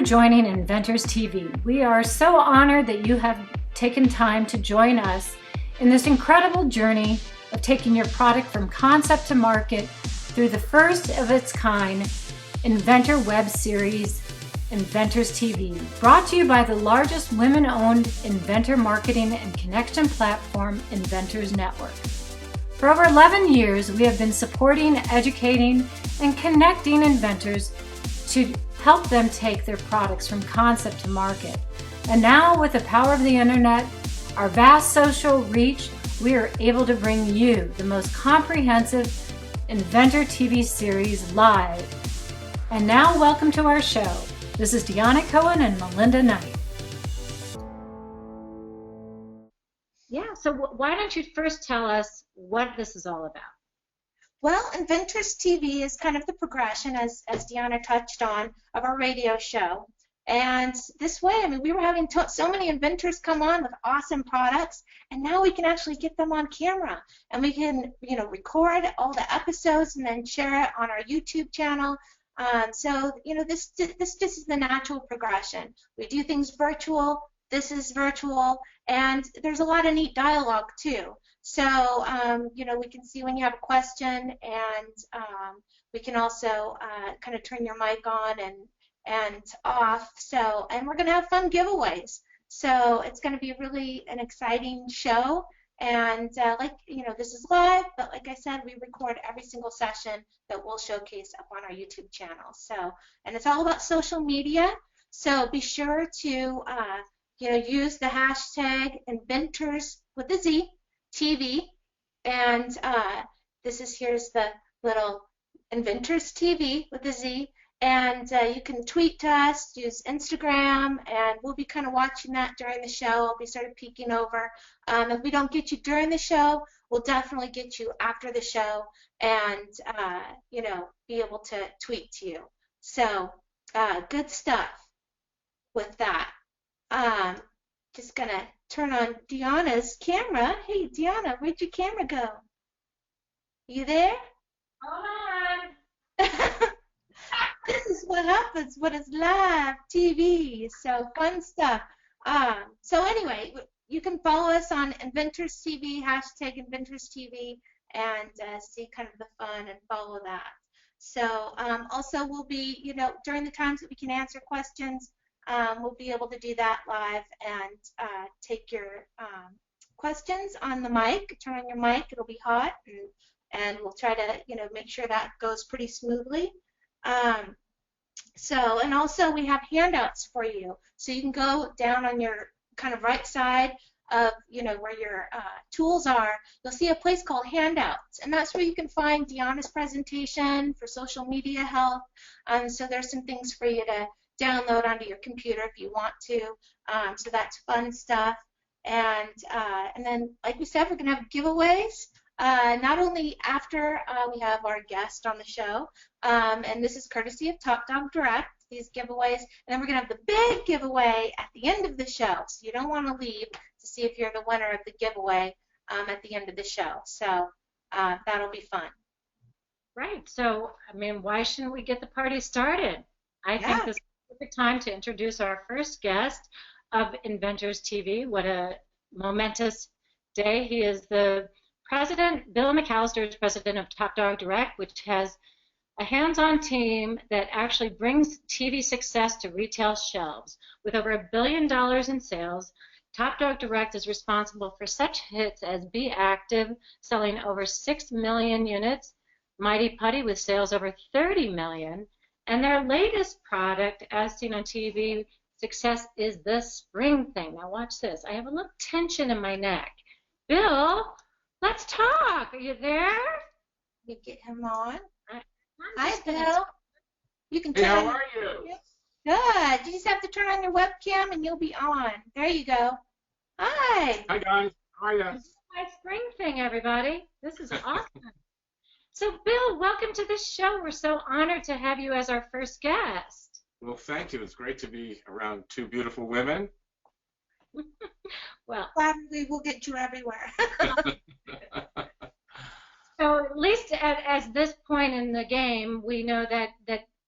joining Inventors TV. We are so honored that you have taken time to join us in this incredible journey of taking your product from concept to market through the first of its kind Inventor web series, Inventors TV, brought to you by the largest women-owned inventor marketing and connection platform, Inventorz Network. For over 11 years, we have been supporting, educating, and connecting inventors to help them take their products from concept to market. And now, with the power of the internet, our vast social reach, we are able to bring you the most comprehensive Inventor TV series live. And now, welcome to our show. This is Deanna Cohen and Melinda Knight. Yeah, so why don't you first tell us what this is all about? Well, InventorzTV is kind of the progression, as Deanna touched on, of our radio show. And this way, I mean, we were having so many inventors come on with awesome products, and now we can actually get them on camera. And we can, record all the episodes and then share it on our YouTube channel. So, this is the natural progression. We do things virtual. This is virtual, and there's a lot of neat dialogue too. So, we can see when you have a question, and we can also kind of turn your mic on and off. So, and we're going to have fun giveaways. So it's going to be really an exciting show. And this is live, but like I said, we record every single session that we'll showcase up on our YouTube channel. So, and it's all about social media. So be sure to use the hashtag Inventorz with a Z TV, and here's the little Inventorz TV with a Z, and you can tweet to us, use Instagram, and we'll be kind of watching that during the show. I'll be sort of peeking over. If we don't get you during the show, we'll definitely get you after the show, and be able to tweet to you. So good stuff with that. Just gonna turn on Deanna's camera. Hey, Deanna, where'd your camera go? You there? Hold on. This is what happens when it's live TV. So fun stuff. So anyway, you can follow us on InventorzTV, hashtag InventorzTV, and see kind of the fun and follow that. So also we'll be, during the times that we can answer questions, we'll be able to do that live and take your questions on the mic. Turn on your mic. It'll be hot, and we'll try to make sure that goes pretty smoothly. And also we have handouts for you. So you can go down on your kind of right side of where your tools are. You'll see a place called handouts, and that's where you can find Deanna's presentation for social media help. So there's some things for you to download onto your computer if you want to. So that's fun stuff. And then, like we said, we're going to have giveaways. Not only after we have our guest on the show, and this is courtesy of Top Dog Direct, these giveaways, and then we're going to have the big giveaway at the end of the show. So you don't want to leave to see if you're the winner of the giveaway at the end of the show. So that'll be fun. Right. So, I mean, why shouldn't we get the party started? I think this is the perfect time to introduce our first guest of Inventors TV. What a momentous day. He is the president, Bill McAllister is president of Top Dog Direct, which has a hands-on team that actually brings TV success to retail shelves. With over $1 billion in sales, Top Dog Direct is responsible for such hits as Be Active, selling over 6 million units, Mighty Putty with sales over 30 million, and their latest product, as seen on TV, success is the spring thing. Now watch this. I have a little tension in my neck. Bill, let's talk. Are you there? Let me get him on. Hi, Bill. You can Hey, turn. how are you? Good. You just have to turn on your webcam and you'll be on. There you go. Hi. Hi, guys. How are you? This is my spring thing, everybody. This is awesome. So, Bill, welcome to the show. We're so honored to have you as our first guest. Well, thank you. It's great to be around two beautiful women. Well, Gladly we'll get you everywhere. so at least at this point in the game, we know that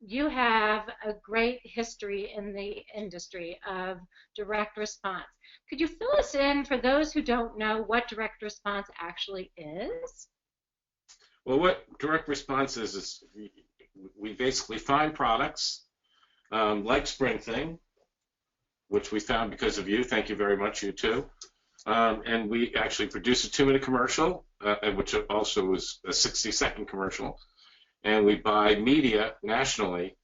you have a great history in the industry of direct response. Could you fill us in, for those who don't know, what direct response actually is? Well, what direct response is we basically find products like Spring Thing, which we found because of you. Thank you very much, you too. And we actually produce a 2-minute commercial, which also was a 60-second commercial. And we buy media nationally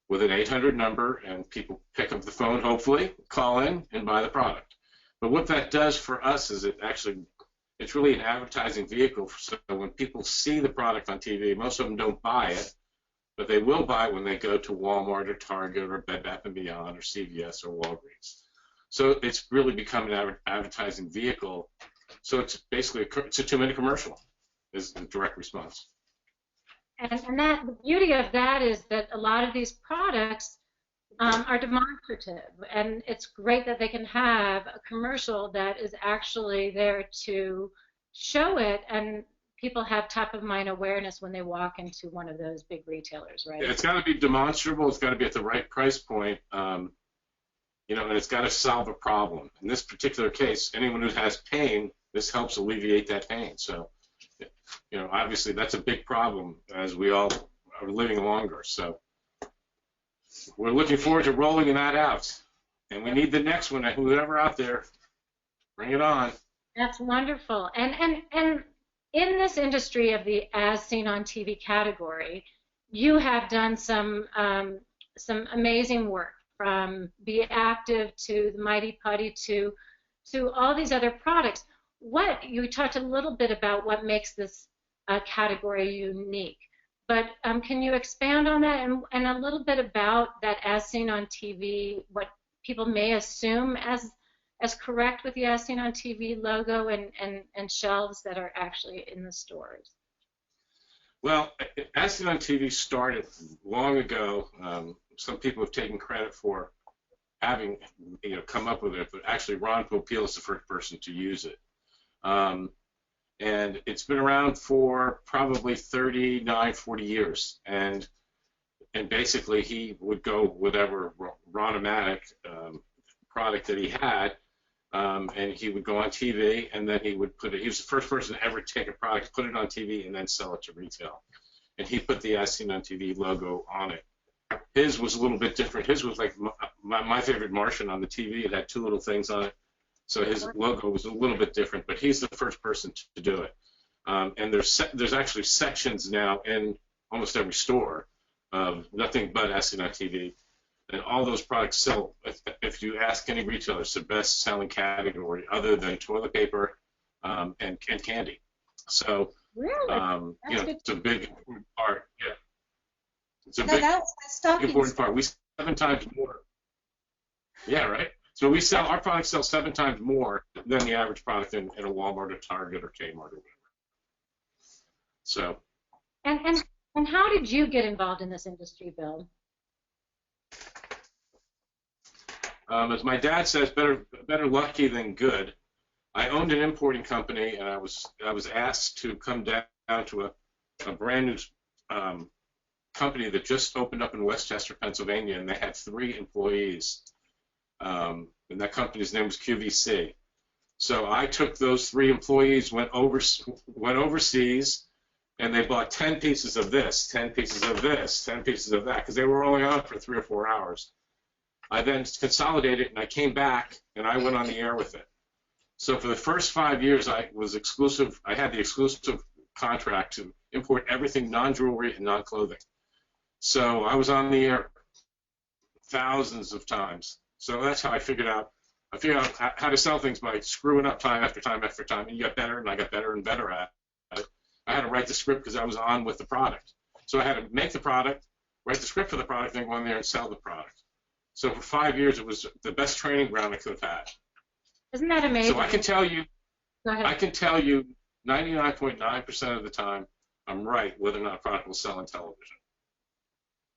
with an 800 number, and people pick up the phone, hopefully, call in, and buy the product. But what that does for us is it's really an advertising vehicle. So when people see the product on TV, most of them don't buy it, but they will buy it when they go to Walmart or Target or Bed Bath & Beyond or CVS or Walgreens. So it's really become an advertising vehicle. So it's basically it's a 2-minute commercial is the direct response. And the beauty of that is that a lot of these products are demonstrative, and it's great that they can have a commercial that is actually there to show it, and people have top-of-mind awareness when they walk into one of those big retailers, right? It's got to be demonstrable. It's got to be at the right price point, and it's got to solve a problem. In this particular case, anyone who has pain, this helps alleviate that pain. So, obviously that's a big problem as we all are living longer. So we're looking forward to rolling that out. And we need the next one. Whoever out there, bring it on. That's wonderful. And in this industry of the as seen on TV category, you have done some amazing work, from Be Active to the Mighty Putty to all these other products. You talked a little bit about what makes this category unique, but can you expand on that and a little bit about that as seen on TV, what people may assume as correct with the as seen on TV logo and shelves that are actually in the stores? Well, as seen on TV started long ago. Some people have taken credit for having come up with it, but actually Ron Popeil is the first person to use it. And it's been around for probably 39, 40 years. And basically he would go whatever Ron-O-Matic product that he had, and he would go on TV, and then he would put it. He was the first person to ever take a product, put it on TV, and then sell it to retail. And he put the as seen on TV logo on it. His was a little bit different. His was like my favorite Martian on the TV. It had 2 little things on it. So his logo was a little bit different, but he's the first person to do it. And there's actually sections now in almost every store of nothing but as seen on TV. And all those products sell. If you ask any retailer, it's the best-selling category other than toilet paper and candy. So, really? It's a big important part. Yeah, it's a big important part. We sell 7 times more. Yeah, right. So our products sell 7 times more than the average product in a Walmart or Target or Kmart or whatever. So. And how did you get involved in this industry, Bill? As my dad says, better lucky than good. I owned an importing company, and I was asked to come down to a brand new company that just opened up in Westchester, Pennsylvania, and they had 3 employees. And that company's name was QVC. So I took those 3 employees, went overseas, and they bought 10 pieces of this, 10 pieces of this, 10 pieces of that, because they were only on for 3 or 4 hours. I then consolidated, and I came back, and I went on the air with it. So for the first 5 years, I was exclusive. I had the exclusive contract to import everything non-jewelry and non-clothing. So I was on the air thousands of times. So that's how I figured out how to sell things, by screwing up time after time after time. And you got better, and I got better and better at it. I had to write the script because I was on with the product. So I had to make the product, write the script for the product, then go in there and sell the product. So for 5 years, it was the best training ground I could have had. Isn't that amazing? So I can tell you, Go ahead. I can tell you 99.9% of the time, I'm right whether or not a product will sell on television.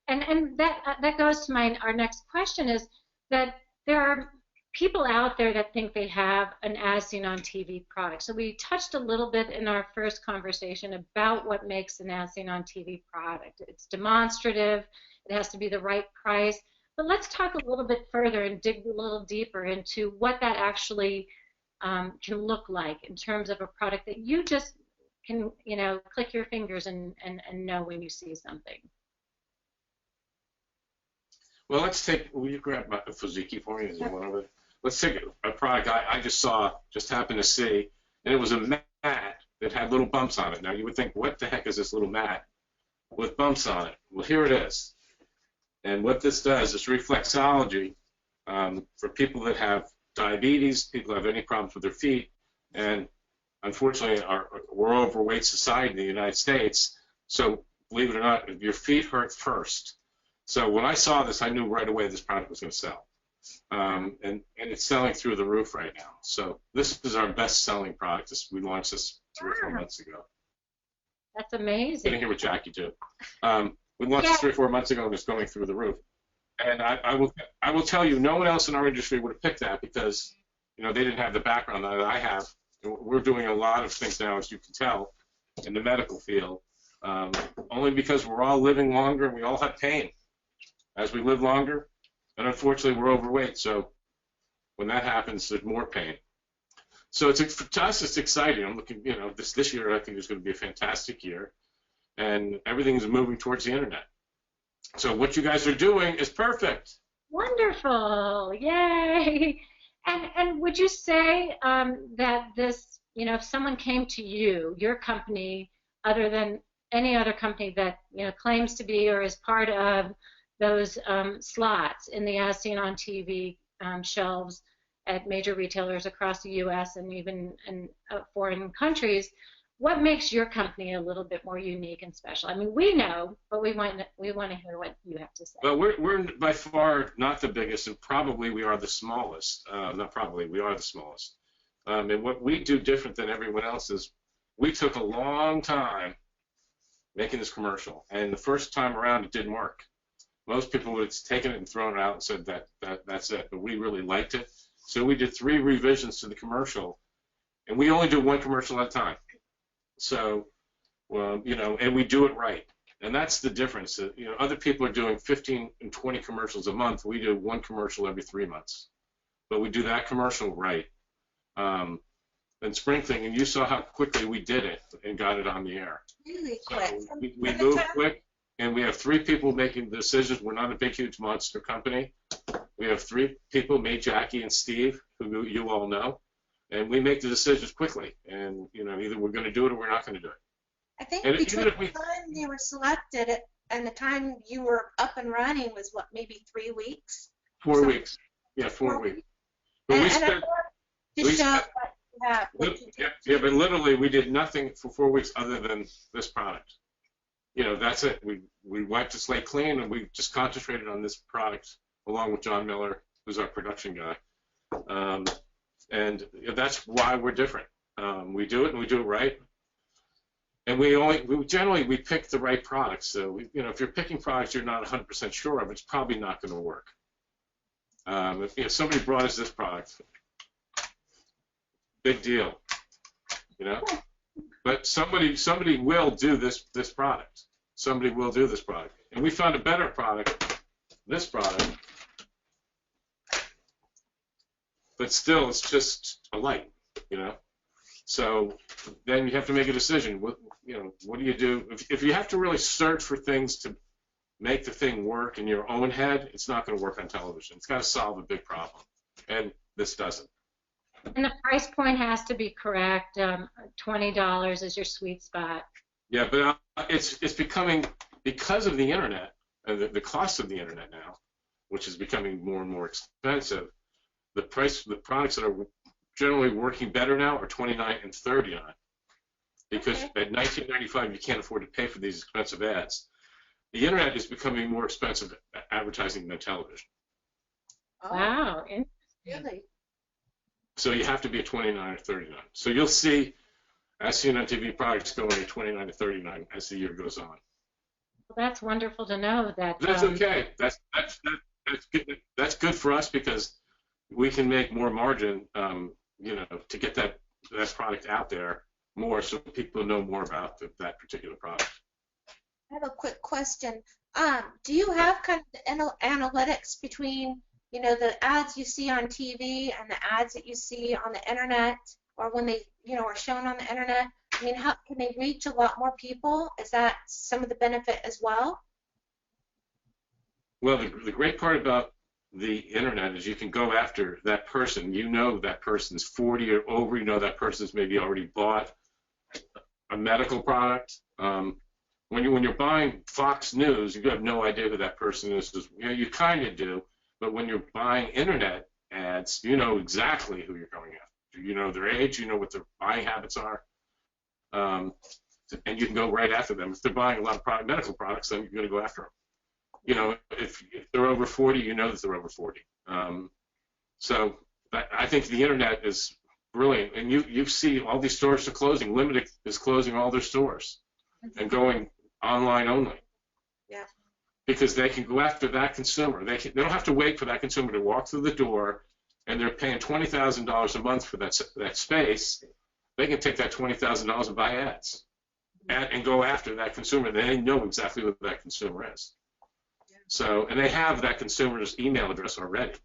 And that goes to our next question, is that there are people out there that think they have an as seen on TV product. So we touched a little bit in our first conversation about what makes an as seen on TV product. It's demonstrative, it has to be the right price. But let's talk a little bit further and dig a little deeper into what that actually can look like in terms of a product that you just can, click your fingers and know when you see something. Well, will you grab my Fuzuki for me? Is there one of it? Let's take a product I just happened to see, and it was a mat that had little bumps on it. Now, you would think, what the heck is this little mat with bumps on it? Well, here it is. And what this does is reflexology for people that have diabetes, people who have any problems with their feet, and unfortunately, we're an overweight society in the United States, so believe it or not, your feet hurt first. So when I saw this, I knew right away this product was going to sell. And it's selling through the roof right now. So this is our best-selling product. We launched this 3 or 4 months ago. That's amazing. Sitting here with Jackie, too. We launched this 3 or 4 months ago, and it's going through the roof. And I will tell you, no one else in our industry would have picked that because, they didn't have the background that I have. We're doing a lot of things now, as you can tell, in the medical field, only because we're all living longer and we all have pain as we live longer, and unfortunately we're overweight, so when that happens, there's more pain. So to us, it's exciting. I'm looking, this year I think is going to be a fantastic year, and everything's moving towards the internet. So what you guys are doing is perfect. Wonderful, yay! And would you say that this, if someone came to you, your company, other than any other company that claims to be or is part of those slots in the as seen on TV shelves at major retailers across the U.S. and even in foreign countries, what makes your company a little bit more unique and special? I mean, we know, but we want to hear what you have to say. Well, we're by far not the biggest, and probably we are the smallest. Not probably, we are the smallest. And what we do different than everyone else is we took a long time making this commercial, and the first time around it didn't work. Most people would have taken it and thrown it out and said that's it, but we really liked it. So we did 3 revisions to the commercial, and we only do 1 commercial at a time. So, and we do it right. And that's the difference. Other people are doing 15 and 20 commercials a month. We do 1 commercial every 3 months. But we do that commercial right. And Spring Thing, and you saw how quickly we did it and got it on the air. Really quick. So we moved quick. And we have 3 people making the decisions. We're not a big, huge monster company. We have 3 people, me, Jackie, and Steve, who you all know. And we make the decisions quickly. And, either we're going to do it or we're not going to do it. I think and between the time you were selected and the time you were up and running was, what, maybe 3 weeks? 4 weeks. Yeah, 4 weeks. But but literally we did nothing for 4 weeks other than this product. That's it. We wiped the slate clean, and we just concentrated on this product along with John Miller, who's our production guy. And that's why we're different. We do it, and we do it right. And we generally pick the right products. So, if you're picking products you're not 100% sure of, it's probably not going to work. If somebody brought us this product, big deal, But somebody will do this product. Somebody will do this product. And we found a better product, this product, but still it's just a light, So then you have to make a decision. What do you do? If you have to really search for things to make the thing work in your own head, it's not going to work on television. It's got to solve a big problem, and this doesn't. And the price point has to be correct. $20 is your sweet spot. Yeah, but it's becoming, because of the internet and the cost of the internet now, which is becoming more and more expensive. The products that are generally working better now are $29 and $30 on it, because at $19.95 you can't afford to pay for these expensive ads. The internet is becoming more expensive advertising than television. Oh, wow, really? So you have to be at $29 or $39. So you'll see, as seen on TV, products going at $29 to $39 as the year goes on. Well, that's wonderful to know that. That's okay. That's good for us, because we can make more margin, you know, to get that product out there more, so people know more about that particular product. I have a quick question. Do you have kind of analytics between, you know, the ads you see on TV and the ads that you see on the internet, or when they, you know, are shown on the internet? I mean, how can they reach a lot more people? Is that some of the benefit as well? Well, the great part about the internet is you can go after that person. You know that person's 40 or over. You know that person's maybe already bought a medical product. When you're buying Fox News, you have no idea who that person is. You know, you kind of do, but when you're buying internet ads, you know exactly who you're going after. You know their age, you know what their buying habits are, and you can go right after them. If they're buying a lot of medical products, then you're going to go after them. You know, if they're over 40, you know that they're over 40. So I think the internet is brilliant, and you see all these stores are closing. Limited is closing all their stores and going online only. Yeah. Because they can go after that consumer. They don't have to wait for that consumer to walk through the door, and they're paying $20,000 a month for that space. They can take that $20,000 and buy ads, and go after that consumer. They know exactly who that consumer is. So, and they have that consumer's email address already.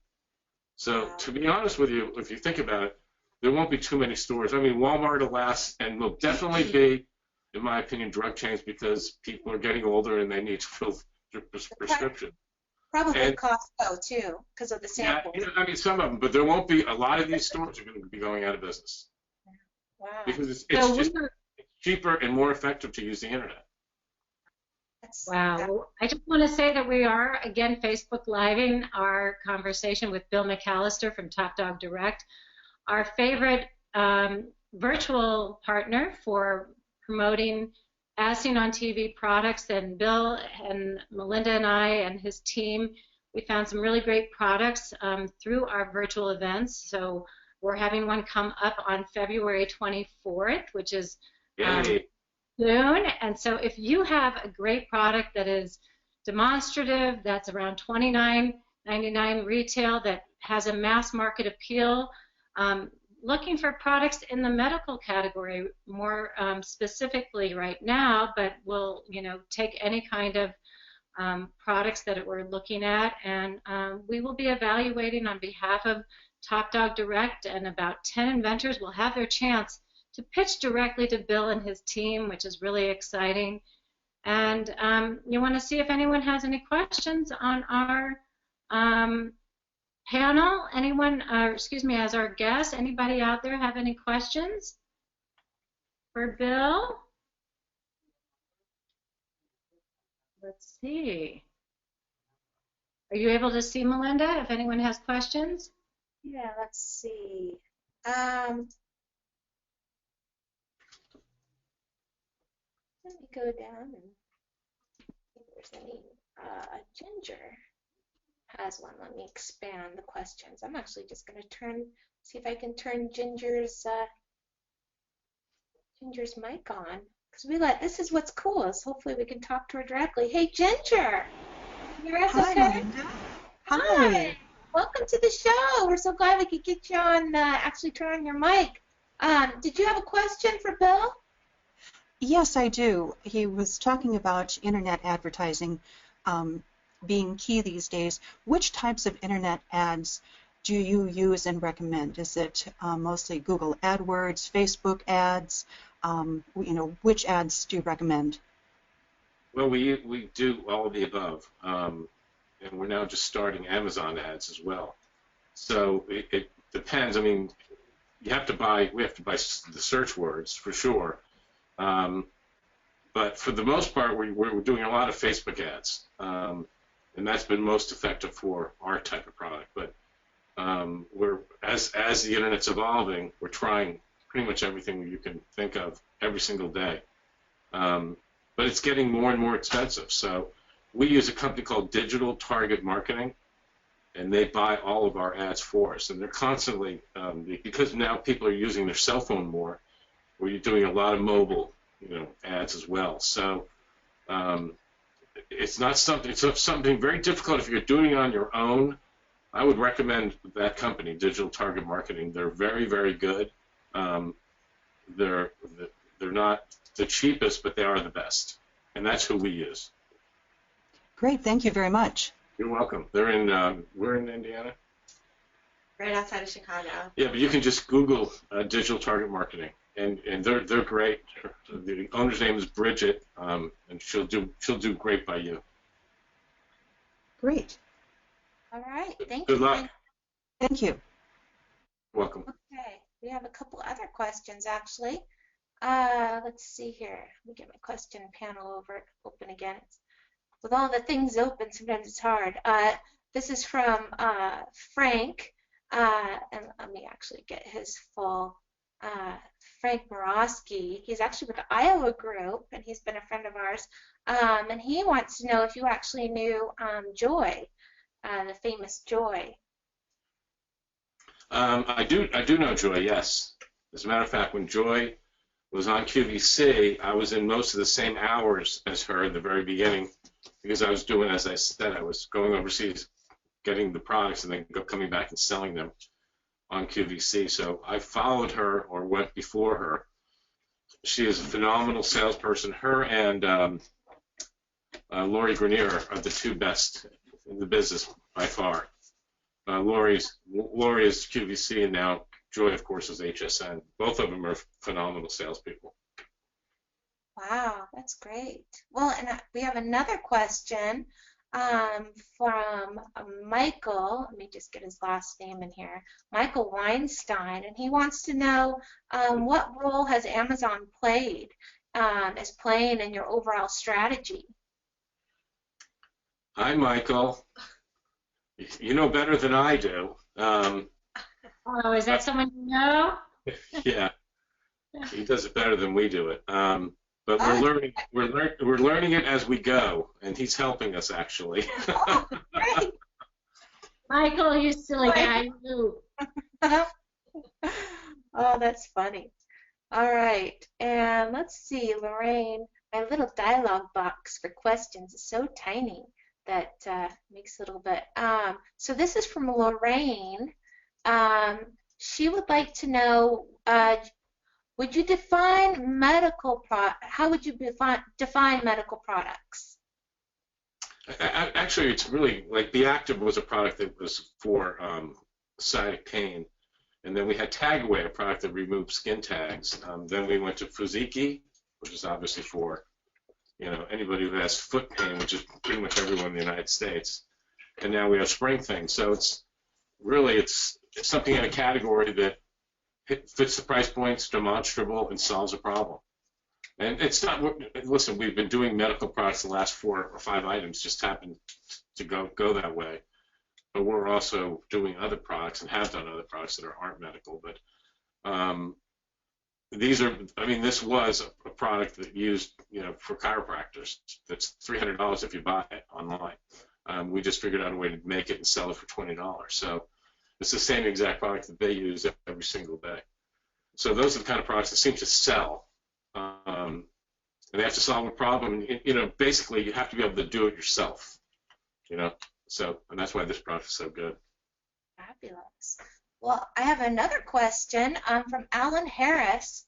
So, to be honest with you, if you think about it, there won't be too many stores. I mean, Walmart will last, and will definitely be, in my opinion, drug chains, because people are getting older and they need to fill their prescription. Probably Costco too, because of the samples. Yeah, I mean, some of them, but there won't be. A lot of these stores are going to be going out of business. Wow. Because it's cheaper and more effective to use the internet. Wow. I just want to say that we are, again, Facebook Living our conversation with Bill McAllister from Top Dog Direct, our favorite virtual partner for promoting as seen on TV products. And Bill and Melinda and I and his team, we found some really great products through our virtual events. So we're having one come up on February 24th, which is soon. And so if you have a great product that is demonstrative, that's around $29.99 retail, that has a mass market appeal, looking for products in the medical category more specifically right now, but we'll, you know, take any kind of products that we're looking at, and we will be evaluating on behalf of Top Dog Direct, and about 10 inventors will have their chance to pitch directly to Bill and his team, which is really exciting. And you want to see if anyone has any questions on our panel. Anyone, excuse me, as our guest, anybody out there have any questions for Bill? Let's see. Are you able to see, Melinda, if anyone has questions? Yeah, let's see. Let me go down and see if there's any. Ginger has one. Let me expand the questions. I'm actually just going to see if I can turn Ginger's mic on, because this is what's cool, is hopefully we can talk to her directly. Hey, Ginger. Hi, Melinda. Hi. Welcome to the show. We're so glad we could get you on, actually turn on your mic. Did you have a question for Bill? Yes, I do. He was talking about internet advertising being key these days. Which types of internet ads do you use and recommend? Is it mostly Google AdWords, Facebook ads? You know, which ads do you recommend? Well, we do all of the above, and we're now just starting Amazon ads as well. So it depends. I mean, we have to buy the search words for sure. But for the most part, we're doing a lot of Facebook ads, and that's been most effective for our type of product. But as the internet's evolving, we're trying pretty much everything you can think of every single day. But it's getting more and more expensive. So we use a company called Digital Target Marketing, and they buy all of our ads for us. And they're constantly, because now people are using their cell phone more, we're doing a lot of mobile, ads as well. So it's something very difficult if you're doing it on your own I would recommend that company, Digital Target Marketing. They're very, very good. They're not the cheapest, but they are the best, and that's who we use. Great, thank you very much. You're welcome. They're in we're in Indiana. Right outside of Chicago. Yeah, but you can just Google Digital Target Marketing, and they're great. The owner's name is Bridget, and she'll do great by you. Great, All right. Thank Good you. luck. thank you. Welcome. Okay. We have a couple other questions actually. Let's see here. Let me get my question panel open again. With all the things open, sometimes it's hard. This is from Frank, and let me actually get his full. Frank Morosky. He's actually with the Iowa group, and he's been a friend of ours. And he wants to know if you actually knew Joy, the famous Joy. I do know Joy, yes. As a matter of fact, when Joy was on QVC, I was in most of the same hours as her in the very beginning because I was doing, as I said, I was going overseas, getting the products, and then coming back and selling them on QVC. So I followed her or went before her. She is a phenomenal salesperson. Her and Lori Grenier are the two best in the business by far. Lori is QVC, and now Joy, of course, is HSN. Both of them are phenomenal salespeople. Wow, that's great. Well, and we have another question from Michael. Let me just get his last name in here. Michael Weinstein, and he wants to know what role has Amazon played as playing in your overall strategy? Hi, Michael. You know better than I do. Oh, is that someone you know? Yeah, he does it better than we do it. But we're learning it as we go, and he's helping us actually. Oh, great. Michael, you silly guy. Oh, that's funny. All right, and let's see, Lorraine, my little dialogue box for questions is so tiny that makes it a little bit. So this is from Lorraine. She would like to know, would you define how would you define medical products? Actually, it's really like the Active was a product that was for sciatic pain, and then we had Tagaway, a product that removed skin tags. Then we went to Fuziki, which is obviously for anybody who has foot pain, which is pretty much everyone in the United States. And now we have Spring Thing. So it's something in a category that fits the price points, demonstrable, and solves a problem. And it's not. Listen, we've been doing medical products. The last 4 or 5 items just happened to go that way. But we're also doing other products and have done other products that aren't medical. But these are. I mean, this was a product that used, for chiropractors. That's $300 if you buy it online. We just figured out a way to make it and sell it for $20. So it's the same exact product that they use every single day. So those are the kind of products that seem to sell. And they have to solve a problem. Basically, you have to be able to do it yourself. So, and that's why this product is so good. Fabulous. Well, I have another question from Alan Harris.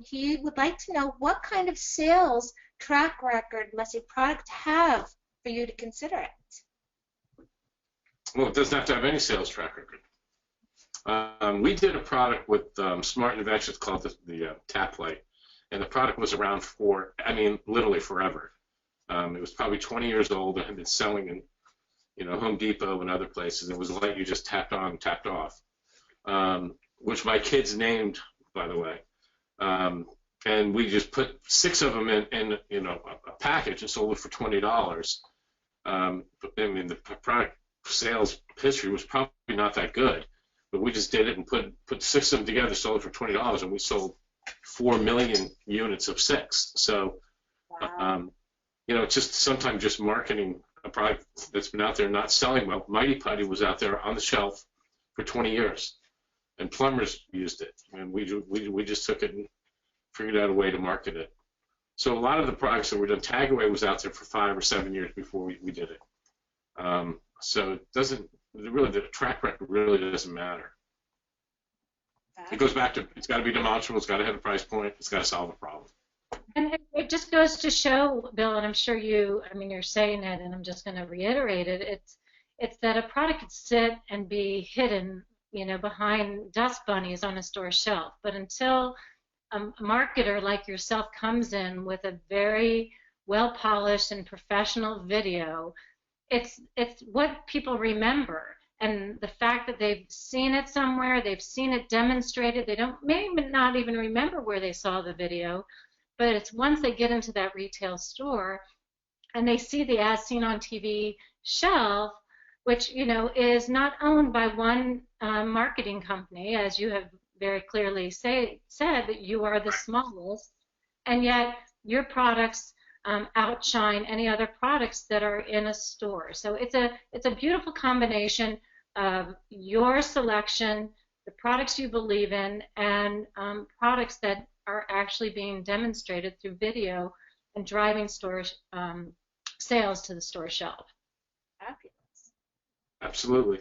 He would like to know what kind of sales track record must a product have for you to consider it? Well, it doesn't have to have any sales track record. We did a product with Smart Inventions called the Tap Light, and the product was around literally forever. It was probably 20 years old and had been selling in Home Depot and other places. It was a light you just tapped on and tapped off, which my kids named, by the way. And we just put 6 of them in a package and sold it for $20. The product sales history was probably not that good, but we just did it and put 6 of them together, sold it for $20, and we sold 4 million units of 6. So, Wow. it's just sometimes just marketing a product that's been out there not selling well. Mighty Putty was out there on the shelf for 20 years, and plumbers used it, and we just took it and figured out a way to market it. So a lot of the products that were done, Tagaway was out there for 5 or 7 years before we did it. So it doesn't really the track record really doesn't matter. It goes back to it's got to be demonstrable, it's got to hit a price point, it's got to solve a problem. And it just goes to show, Bill, and I'm sure you're saying it, and I'm just going to reiterate it. It's that a product could sit and be hidden, behind dust bunnies on a store shelf. But until a marketer like yourself comes in with a very well-polished and professional video, it's what people remember. And the fact that they've seen it somewhere, they've seen it demonstrated, they may not even remember where they saw the video, but it's once they get into that retail store and they see the as seen on TV shelf, which is not owned by one marketing company, as you have very clearly said that you are the smallest, and yet your products outshine any other products that are in a store. So it's a beautiful combination of your selection, the products you believe in, and products that are actually being demonstrated through video and driving store sales to the store shelf. Fabulous. Absolutely.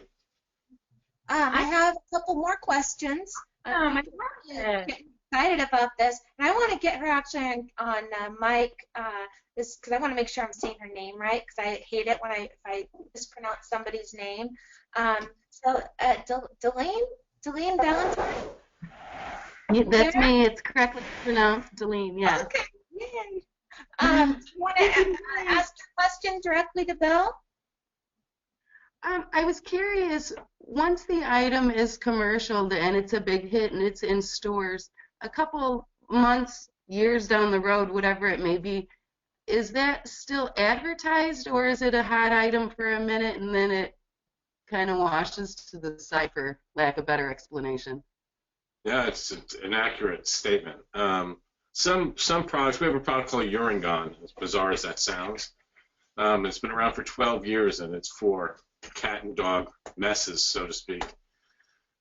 I have a couple more questions. I'm getting excited about this, and I want to get her actually on mic, because I want to make sure I'm saying her name right, because I hate it when if I mispronounce somebody's name. So, Delane Valentine? Yeah, that's me. It's correctly pronounced, Delene. Yeah. Okay. Yay. Do you want to ask your question directly to Bill? I was curious, once the item is commercial and it's a big hit and it's in stores, a couple months, years down the road, whatever it may be, is that still advertised, or is it a hot item for a minute and then it kind of washes to the side, for lack of a better explanation? Yeah, it's an accurate statement. Some products, we have a product called Urigon, as bizarre as that sounds. It's been around for 12 years, and it's for cat and dog messes, so to speak.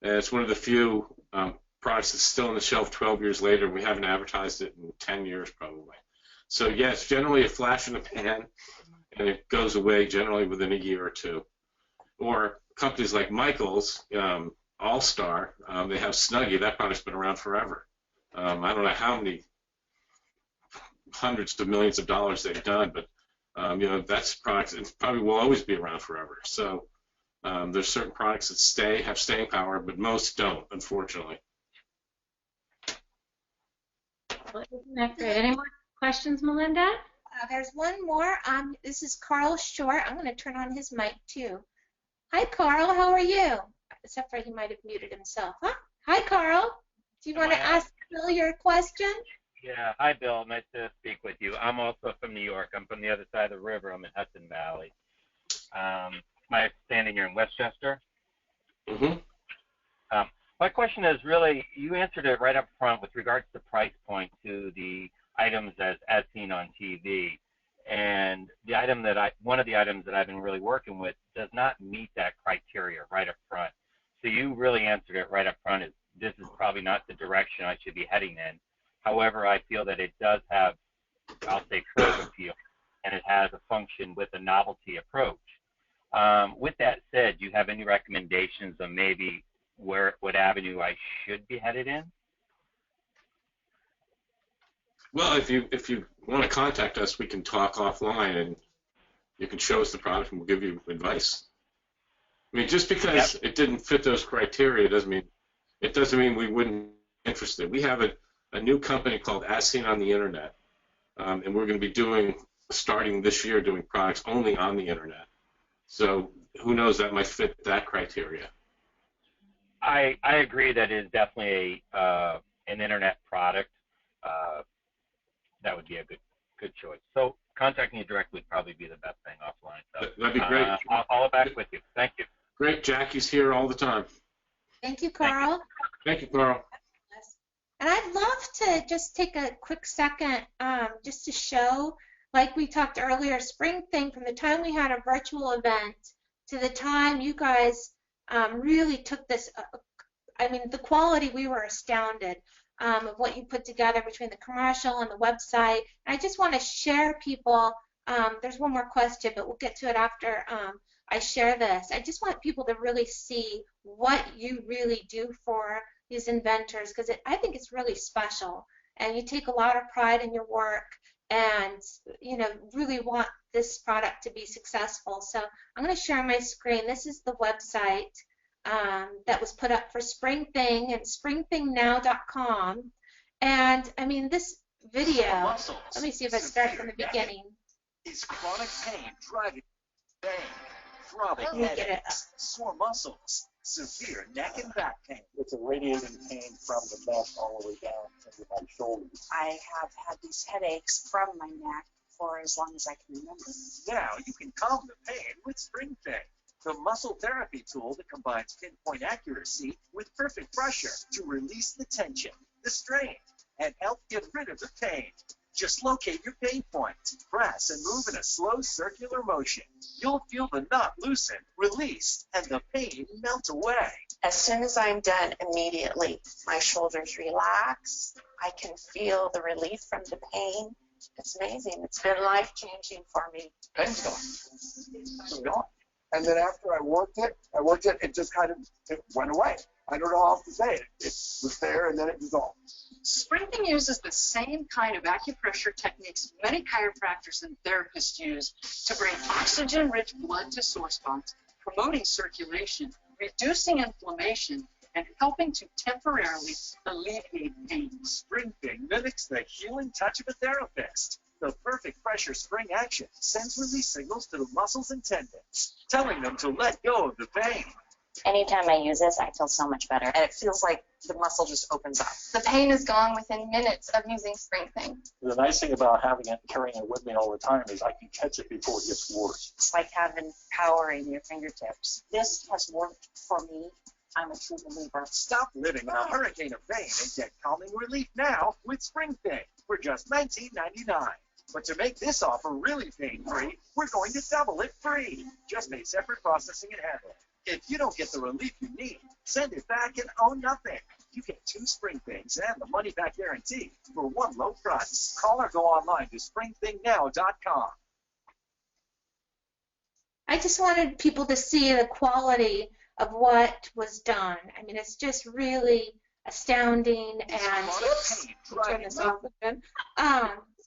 And it's one of the few products that's still on the shelf 12 years later. We haven't advertised it in 10 years probably. So yeah, it's generally a flash in the pan, and it goes away generally within a year or two. Or companies like Michael's, All-Star, they have Snuggie. That product's been around forever. I don't know how many hundreds of millions of dollars they've done, but that's products. It probably will always be around forever. So there's certain products that have staying power, but most don't, unfortunately. Well, isn't that great? Any more questions, Melinda? There's one more. This is Carl Short. I'm going to turn on his mic too. Hi, Carl. How are you? Except for he might have muted himself. Huh? Hi, Carl. Do you want to ask Bill your question? Yeah. Hi, Bill. Nice to speak with you. I'm also from New York. I'm from the other side of the river. I'm in Hudson Valley. I'm standing here in Westchester. Mm-hmm. My question is really, you answered it right up front with regards to price point to the items as seen on TV. And the item one of the items that I've been really working with does not meet that criteria right up front. So you really answered it right up front. This is probably not the direction I should be heading in. However, I feel that it does have, I'll say, trade appeal, and it has a function with a novelty approach. With that said, do you have any recommendations on maybe what avenue I should be headed in? Well, if you want to contact us, we can talk offline, and you can show us the product, and we'll give you advice. I mean, just because it didn't fit those criteria doesn't mean we wouldn't be interested. We have a new company called As Seen on the Internet, and we're going to be starting this year doing products only on the Internet. So who knows, that might fit that criteria. I agree that it is definitely an Internet product. That would be a good choice. So contacting you directly would probably be the best thing offline. So, that'd be great. I'll follow back with you. Thank you. Great. Jackie's here all the time. Thank you, Carl. Thank you, Carl. And I'd love to just take a quick second just to show, like we talked earlier, Spring Thing, from the time we had a virtual event to the time you guys really took this, I mean, the quality, we were astounded of what you put together between the commercial and the website. And I just want to share people, there's one more question, but we'll get to it after I share this. I just want people to really see what you really do for these inventors, because I think it's really special, and you take a lot of pride in your work, and really want this product to be successful. So I'm going to share my screen. This is the website that was put up for Spring Thing at springthingnow.com. And I mean, this video, let me see if I start from the beginning. Is chronic pain driving pain, throbbing headaches, sore muscles, severe neck and back pain? It's a radiating pain from the neck all the way down to my shoulders. I have had these headaches from my neck for as long as I can remember. Now you can calm the pain with Spring Thing, the muscle therapy tool that combines pinpoint accuracy with perfect pressure to release the tension, the strain, and help get rid of the pain. Just locate your pain point, press, and move in a slow circular motion. You'll feel the knot loosen, release, and the pain melt away. As soon as I'm done, immediately my shoulders relax. I can feel the relief from the pain. It's amazing. It's been life-changing for me. Pain's gone. It's gone. And then after I worked it, it just kind of went away. I don't know how else to say it. It was there and then it dissolved. Spring Thing uses the same kind of acupressure techniques many chiropractors and therapists use to bring oxygen-rich blood to sore spots, promoting circulation, reducing inflammation, and helping to temporarily alleviate pain. Spring Thing mimics the healing touch of a therapist. The perfect pressure spring action sends release signals to the muscles and tendons, telling them to let go of the pain. Anytime I use this, I feel so much better. And it feels like the muscle just opens up. The pain is gone within minutes of using Spring Thing. The nice thing about having it and carrying it with me all the time is I can catch it before it gets worse. It's like having power in your fingertips. This has worked for me. I'm a true believer. Stop living in a hurricane of pain and get calming relief now with Spring Thing for just $19.99. But to make this offer really pain-free, we're going to double it free. Just pay separate processing and handling. If you don't get the relief you need, send it back and owe nothing. You get 2 Spring Things and the money-back guarantee for one low price. Call or go online to springthingnow.com. I just wanted people to see the quality of what was done. I mean, it's just really astounding, and turn this off again.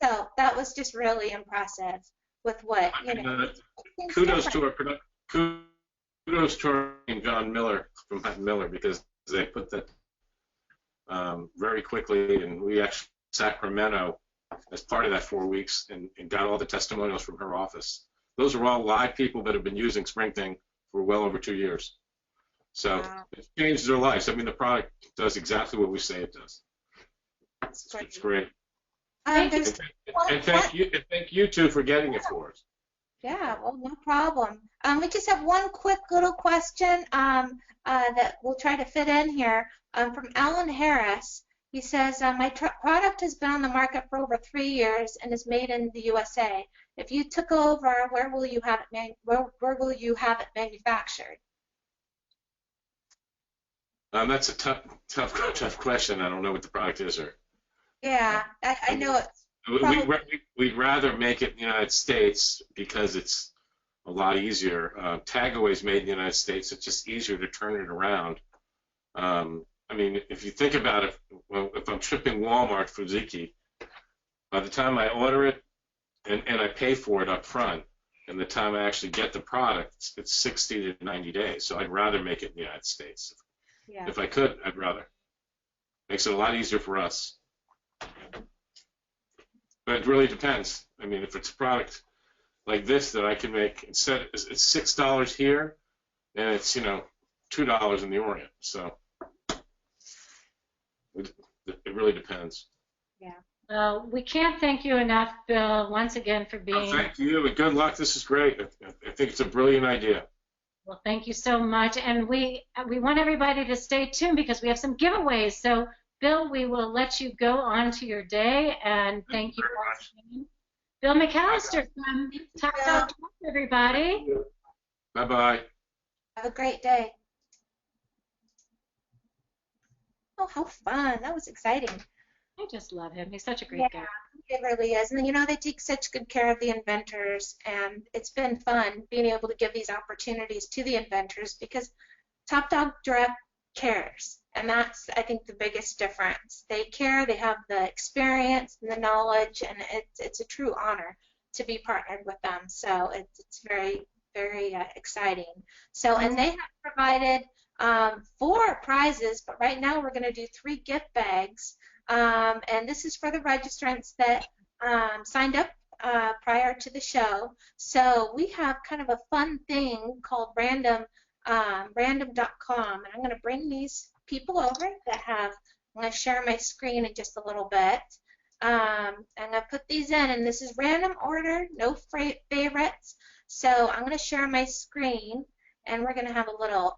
So that was just really impressive with what, Kudos to our John Miller from Hunt Miller, because they put that very quickly, and we actually Sacramento as part of that 4 weeks and got all the testimonials from her office. Those are all live people that have been using Spring Thing for well over 2 years. So It's changed their lives. I mean, the product does exactly what we say it does. It's great. And thank you too for getting it for us. Yeah, well, no problem. We just have one quick little question that we'll try to fit in here from Alan Harris. He says, my product has been on the market for over 3 years and is made in the USA. If you took over, where will you have it where will you have it manufactured? That's a tough question. I don't know what the product is. Yeah, I know it's We'd rather make it in the United States because it's a lot easier. Tagaway's made in the United States. It's just easier to turn it around. I mean, if you think about it, if I'm shipping Walmart for Ziki, by the time I order it and I pay for it up front, and the time I actually get the product, it's 60 to 90 days. So I'd rather make it in the United States. Yeah. If I could, I'd rather. Makes it a lot easier for us. But it really depends. I mean, if it's a product like this that I can make, instead it's $6 here, and it's $2 in the Orient. So it really depends. Yeah. Well, we can't thank you enough, Bill, once again for being. Thank you, and good luck. This is great. I think it's a brilliant idea. Well, thank you so much, and we want everybody to stay tuned because we have some giveaways. So, Bill, we will let you go on to your day, and thank you for watching. Bill McAllister from Talk, everybody. Bye-bye. Have a great day. Oh, how fun. That was exciting. I just love him. He's such a great guy. It really is. And, you know, they take such good care of the inventors, and it's been fun being able to give these opportunities to the inventors because Top Dog Direct cares. And that's, I think, the biggest difference. They care, they have the experience and the knowledge, and it's a true honor to be partnered with them. So it's very, very exciting. So, and they have provided 4 prizes, but right now we're going to do 3 gift bags. And this is for the registrants that signed up prior to the show. So we have kind of a fun thing called random.com, and I'm going to bring these people over that have, I'm going to share my screen in just a little bit. I'm going to put these in, and this is random order, no favorites. So I'm going to share my screen, and we're going to have a little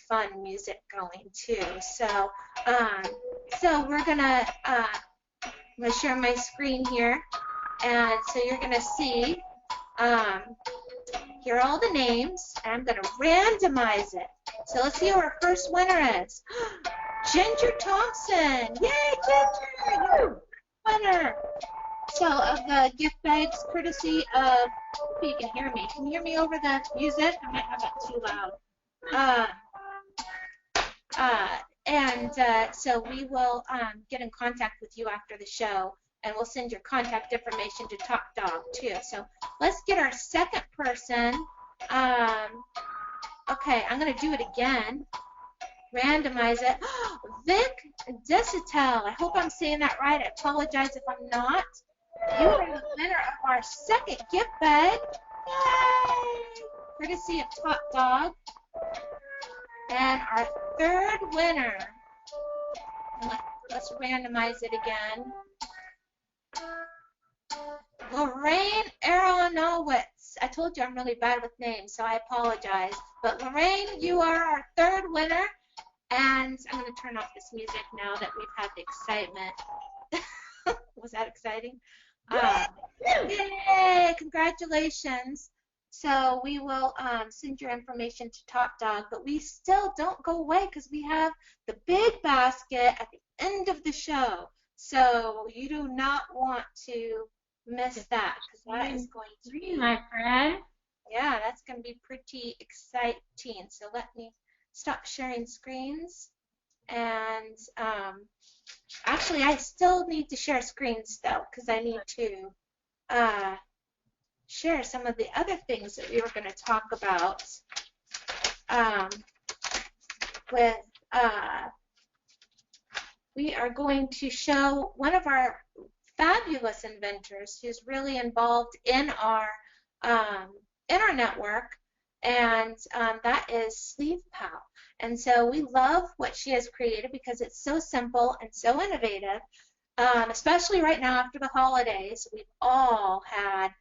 fun music going too. So we're going to I'm going to share my screen here, and so you're going to see here are all the names, and I'm going to randomize it. So let's see who our first winner is. Ginger Thompson. Yay, Ginger! You're winner. So of the gift bags, courtesy of, hope you can hear me. Can you hear me over the music? I might have it too loud. So we will get in contact with you after the show, and we'll send your contact information to Top Dog too. So let's get our second person. Okay, I'm going to do it again. Randomize it. Vic Desitel. I hope I'm saying that right. I apologize if I'm not. You are the winner of our second gift bag. Yay! Courtesy of Top Dog. And our third winner. Let's randomize it again. Lorraine Aronowitz. I told you I'm really bad with names, so I apologize. But Lorraine, you are our third winner. And I'm going to turn off this music now that we've had the excitement. Was that exciting? Yay! Congratulations. So we will send your information to Top Dog, but we still don't go away because we have the big basket at the end of the show. So you do not want to miss that because that is going to be, my friend. Yeah, that's going to be pretty exciting. So let me stop sharing screens. And actually, I still need to share screens though because I need to share some of the other things that we were going to talk about we are going to show one of our fabulous inventors who's really involved in our network, and that is Sleeve Pal. And so we love what she has created because it's so simple and so innovative, especially right now after the holidays. We've all had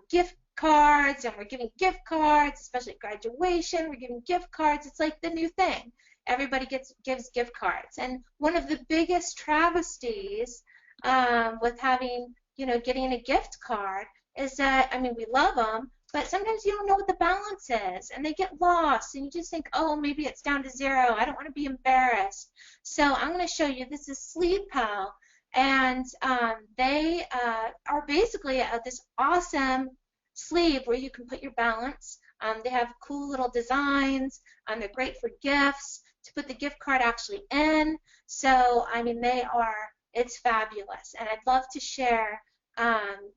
gift cards, and we're giving gift cards, especially at graduation. We're giving gift cards. It's like the new thing. Everybody gives gift cards. And one of the biggest travesties with having, getting a gift card is that, I mean, we love them, but sometimes you don't know what the balance is, and they get lost, and you just think, oh, maybe it's down to 0. I don't want to be embarrassed. So I'm going to show you, this is Sleeve Pal, and they are basically this awesome sleeve where you can put your balance. They have cool little designs, and they're great for gifts, to put the gift card actually in. So, I mean, it's fabulous, and I'd love to share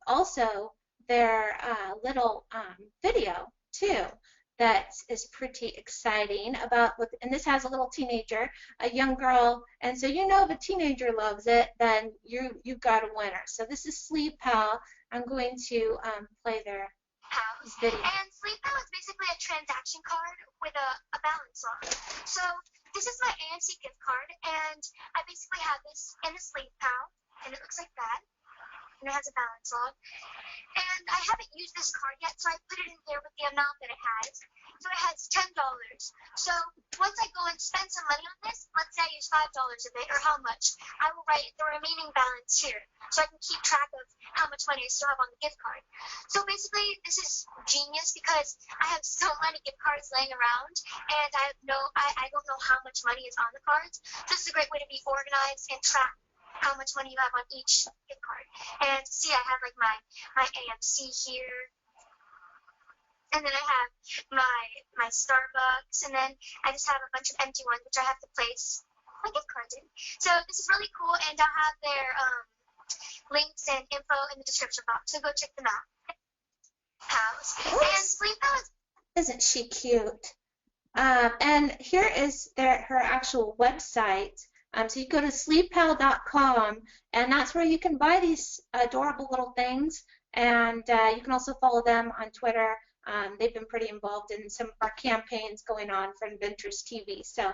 also their little video too that is pretty exciting about, and this has a little teenager, a young girl, and so if a teenager loves it, then you've got a winner. So this is Sleeve Pal. I'm going to play their video. And Sleeve Pal is basically a transaction card with a balance on. So this is my ANC gift card, and I basically have this in a Sleeve Pal, and it looks like that. And it has a balance log. And I haven't used this card yet, so I put it in here with the amount that it has. So it has $10. So once I go and spend some money on this, let's say I use $5 of it, or how much, I will write the remaining balance here, so I can keep track of how much money I still have on the gift card. So basically, this is genius because I have so many gift cards laying around, and I don't know how much money is on the cards. This is a great way to be organized and track how much money you have on each gift card. And see, I have like my AMC here, and then I have my Starbucks, and then I just have a bunch of empty ones which I have to place my gift cards in. So this is really cool, and I'll have their links and info in the description box, so go check them out. And Sleep Pal, isn't she cute? And here is her actual website. So you go to sleeppal.com, and that's where you can buy these adorable little things. And you can also follow them on Twitter. They've been pretty involved in some of our campaigns going on for InventorzTV. So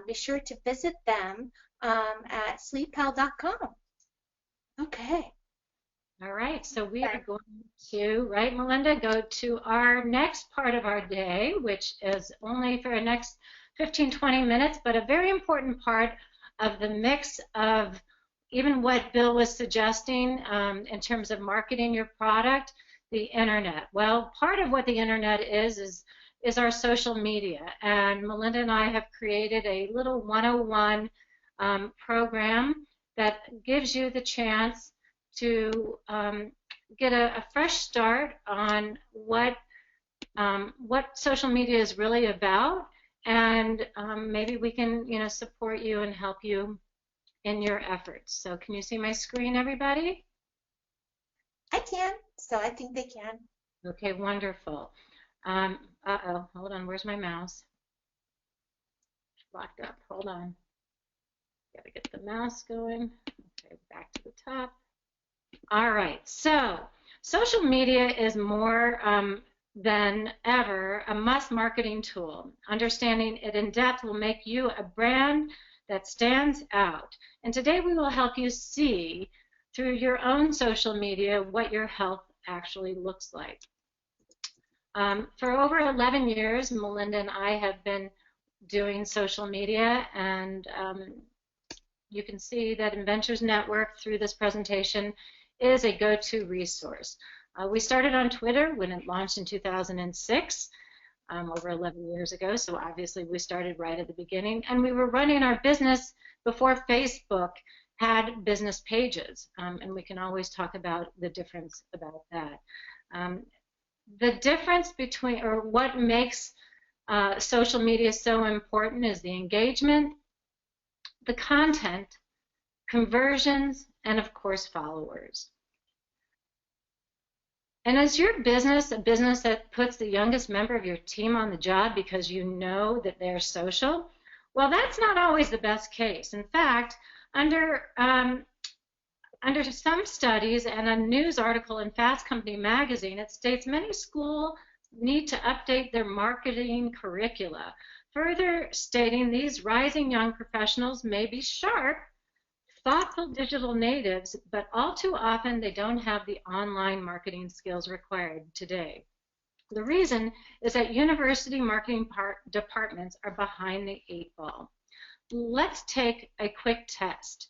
be sure to visit them at sleeppal.com. Okay. All right, so we are going to, right, Melinda, go to our next part of our day, which is only for the next 15-20 minutes, but a very important part of the mix of even what Bill was suggesting in terms of marketing your product, the internet. Well, part of what the internet is our social media, and Melinda and I have created a little 101 program that gives you the chance to get a fresh start on what social media is really about, and maybe we can support you and help you in your efforts. So can you see my screen, everybody? I can, so I think they can. Okay, wonderful. Hold on, where's my mouse? Locked up, hold on. Gotta get the mouse going. Okay, back to the top. All right, so social media is more than ever a must marketing tool. Understanding it in depth will make you a brand that stands out. And today we will help you see through your own social media what your health actually looks like. For over 11 years, Melinda and I have been doing social media, and you can see that Inventorz Network through this presentation is a go-to resource. We started on Twitter when it launched in 2006, over 11 years ago, so obviously we started right at the beginning, and we were running our business before Facebook had business pages, and we can always talk about the difference about that. The difference between, or what makes social media so important, is the engagement, the content, conversions, and of course followers. And is your business a business that puts the youngest member of your team on the job because you know that they're social? Well, that's not always the best case. In fact, under some studies and a news article in Fast Company magazine, it states many schools need to update their marketing curricula, further stating these rising young professionals may be sharp, thoughtful digital natives, but all too often they don't have the online marketing skills required today. The reason is that university marketing departments are behind the 8 ball. Let's take a quick test.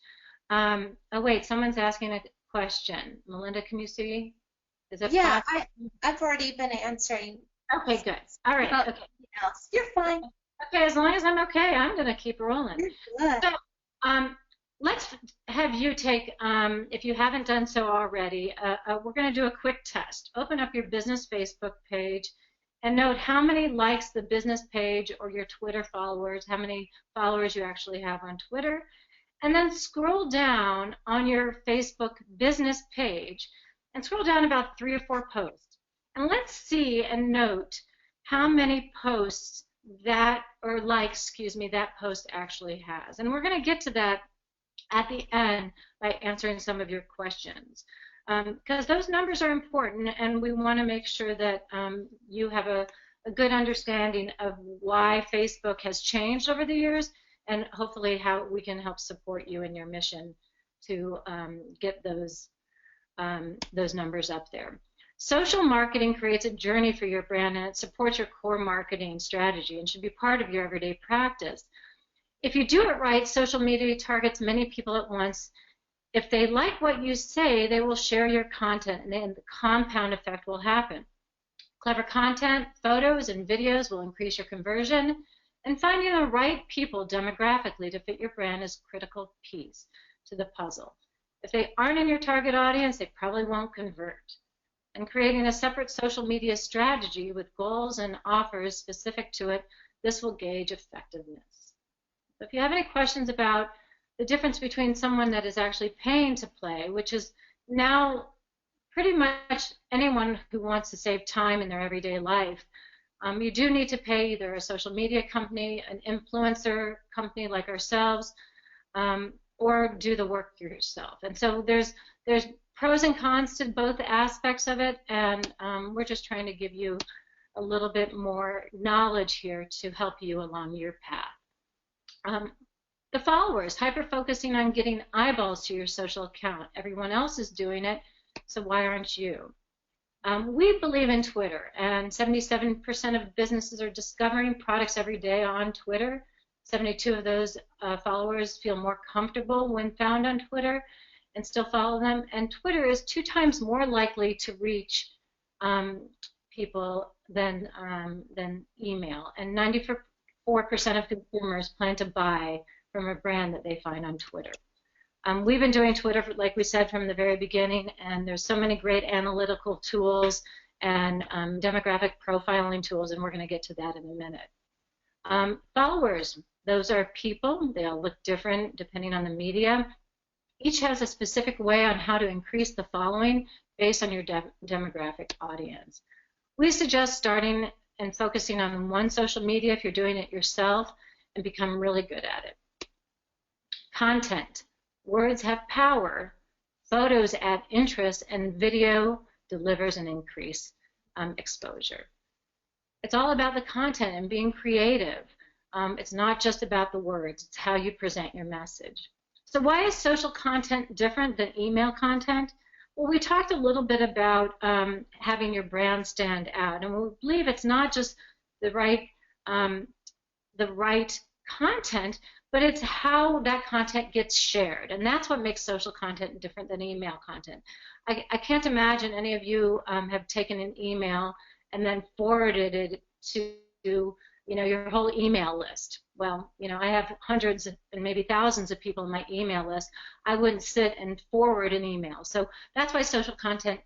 Oh wait, someone's asking a question. Melinda, can you see? Is it Yeah, possible? I've already been answering. Okay, good. All right. Okay. Else. You're fine. Okay, as long as I'm okay, I'm going to keep rolling. You're good. So, let's have you take, if you haven't done so already, we're going to do a quick test. Open up your business Facebook page and note how many likes the business page or your Twitter followers, how many followers you actually have on Twitter, and then scroll down on your Facebook business page and scroll down about 3 or 4 posts. And let's see and note how many posts that, or likes, excuse me, that post actually has. And we're going to get to that at the end by answering some of your questions. Because those numbers are important, and we want to make sure that you have a good understanding of why Facebook has changed over the years, and hopefully how we can help support you in your mission to get those numbers up there. Social marketing creates a journey for your brand, and it supports your core marketing strategy and should be part of your everyday practice. If you do it right, social media targets many people at once. If they like what you say, they will share your content, and then the compound effect will happen. Clever content, photos, and videos will increase your conversion, and finding the right people demographically to fit your brand is a critical piece. to the puzzle. If they aren't in your target audience, they probably won't convert. And creating a separate social media strategy with goals and offers specific to it, this will gauge effectiveness. So if you have any questions about the difference between someone that is actually paying to play, which is now pretty much anyone who wants to save time in their everyday life, you do need to pay either a social media company, an influencer company like ourselves, or do the work yourself. And so there's pros and cons to both aspects of it, and we're just trying to give you a little bit more knowledge here to help you along your path. The followers, hyper-focusing on getting eyeballs to your social account. Everyone else is doing it, so why aren't you? We believe in Twitter, and 77% of businesses are discovering products every day on Twitter. 72 of those followers feel more comfortable when found on Twitter and still follow them. And Twitter is 2 times more likely to reach people than email. And 94% of consumers plan to buy from a brand that they find on Twitter. We've been doing Twitter, like we said, from the very beginning, and there's so many great analytical tools and demographic profiling tools, and we're going to get to that in a minute. Followers, those are people. They all look different depending on the media. Each has a specific way on how to increase the following based on your demographic audience. We suggest starting and focusing on one social media if you're doing it yourself and become really good at it. Content. Words have power, photos add interest, and video delivers an increased exposure. It's all about the content and being creative. It's not just about the words, it's how you present your message. So why is social content different than email content? Well, we talked a little bit about having your brand stand out, and we believe it's not just the right content, but it's how that content gets shared, and that's what makes social content different than email content. I can't imagine any of you have taken an email and then forwarded it to your whole email list. Well, I have hundreds and maybe thousands of people in my email list. I wouldn't sit and forward an email. So that's why social content,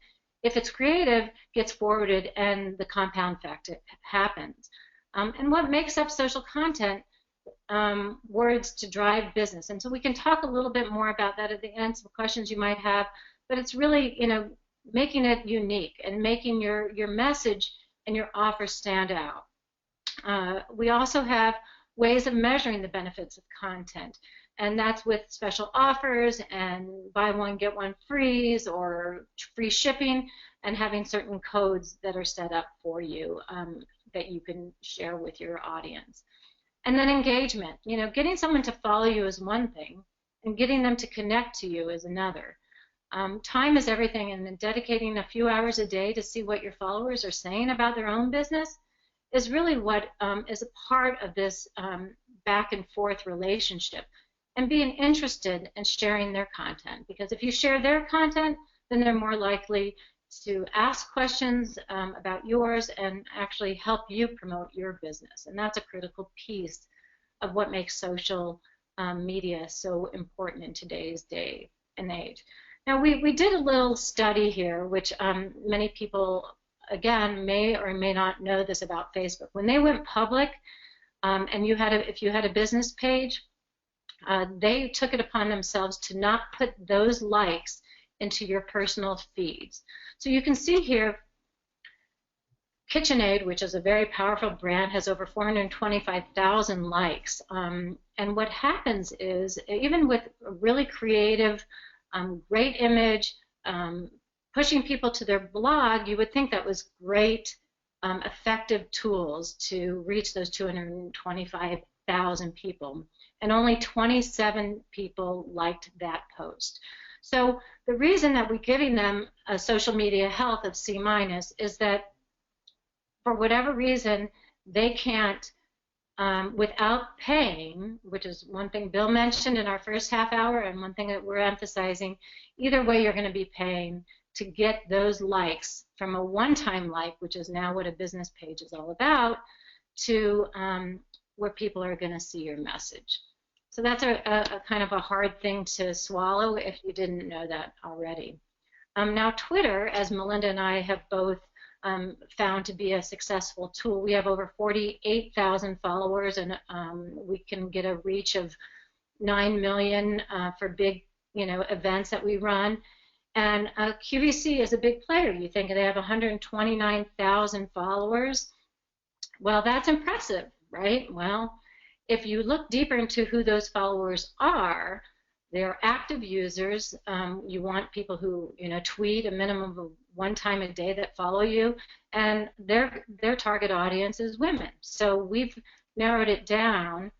if it's creative, gets forwarded and the compound effect happens. And what makes up social content? Words to drive business. And so we can talk a little bit more about that at the end, some questions you might have, but it's really, making it unique and making your message and your offer stand out. We also have ways of measuring the benefits of content, and that's with special offers and buy one, get one frees or free shipping, and having certain codes that are set up for you that you can share with your audience. And then engagement. Getting someone to follow you is one thing, and getting them to connect to you is another. Time is everything, and then dedicating a few hours a day to see what your followers are saying about their own business is really what is a part of this back and forth relationship, and being interested in sharing their content. Because if you share their content, then they're more likely to ask questions about yours and actually help you promote your business. And that's a critical piece of what makes social media so important in today's day and age. Now, we did a little study here, which many people, again, may or may not know this about Facebook. When they went public, and if you had a business page, they took it upon themselves to not put those likes into your personal feeds. So you can see here, KitchenAid, which is a very powerful brand, has over 425,000 likes. And what happens is, even with a really creative, great image, pushing people to their blog, you would think that was great, effective tools to reach those 225,000 people. And only 27 people liked that post. So the reason that we're giving them a social media health of C- is that for whatever reason, they can't, without paying, which is one thing Bill mentioned in our first half hour and one thing that we're emphasizing, either way you're going to be paying to get those likes from a one-time like, which is now what a business page is all about, to where people are going to see your message. So that's a kind of a hard thing to swallow if you didn't know that already. Now Twitter, as Melinda and I have both found to be a successful tool, we have over 48,000 followers, and we can get a reach of 9 million for big, events that we run. And QVC is a big player. You think they have 129,000 followers. Well, that's impressive, right? Well, if you look deeper into who those followers are, they're active users. You want people who, tweet a minimum of 1 time a day that follow you, and their target audience is women. So we've narrowed it down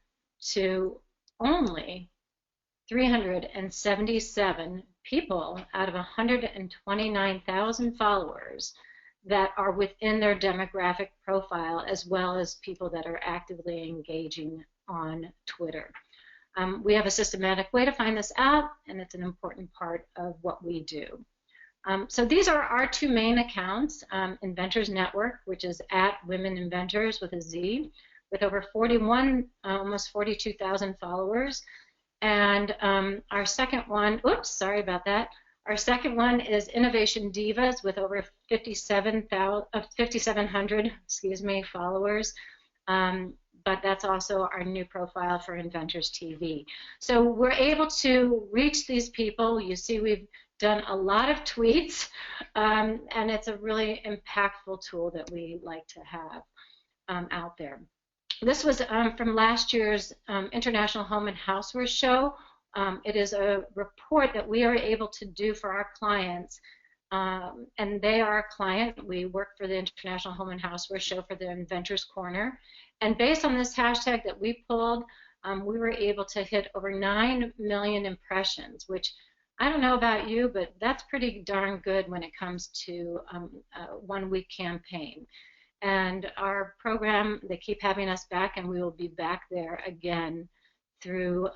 to only 377 people out of 129,000 followers that are within their demographic profile, as well as people that are actively engaging on Twitter. We have a systematic way to find this out, and it's an important part of what we do. So these are our 2 main accounts, Inventorz Network, which is at Women Inventors with a Z, with over 41, almost 42,000 followers. And our second one, oops, sorry about that. Our second one is Innovation Divas with over 5,700, followers. But that's also our new profile for InventorzTV. So we're able to reach these people. You see, we've done a lot of tweets, and it's a really impactful tool that we like to have out there. This was from last year's International Home and Houseware Show. It is a report that we are able to do for our clients, and they are a client. We work for the International Home and Houseware Show for the Inventors Corner. And based on this hashtag that we pulled, we were able to hit over 9 million impressions, which I don't know about you, but that's pretty darn good when it comes to a 1-week campaign. And our program, they keep having us back, and we will be back there again through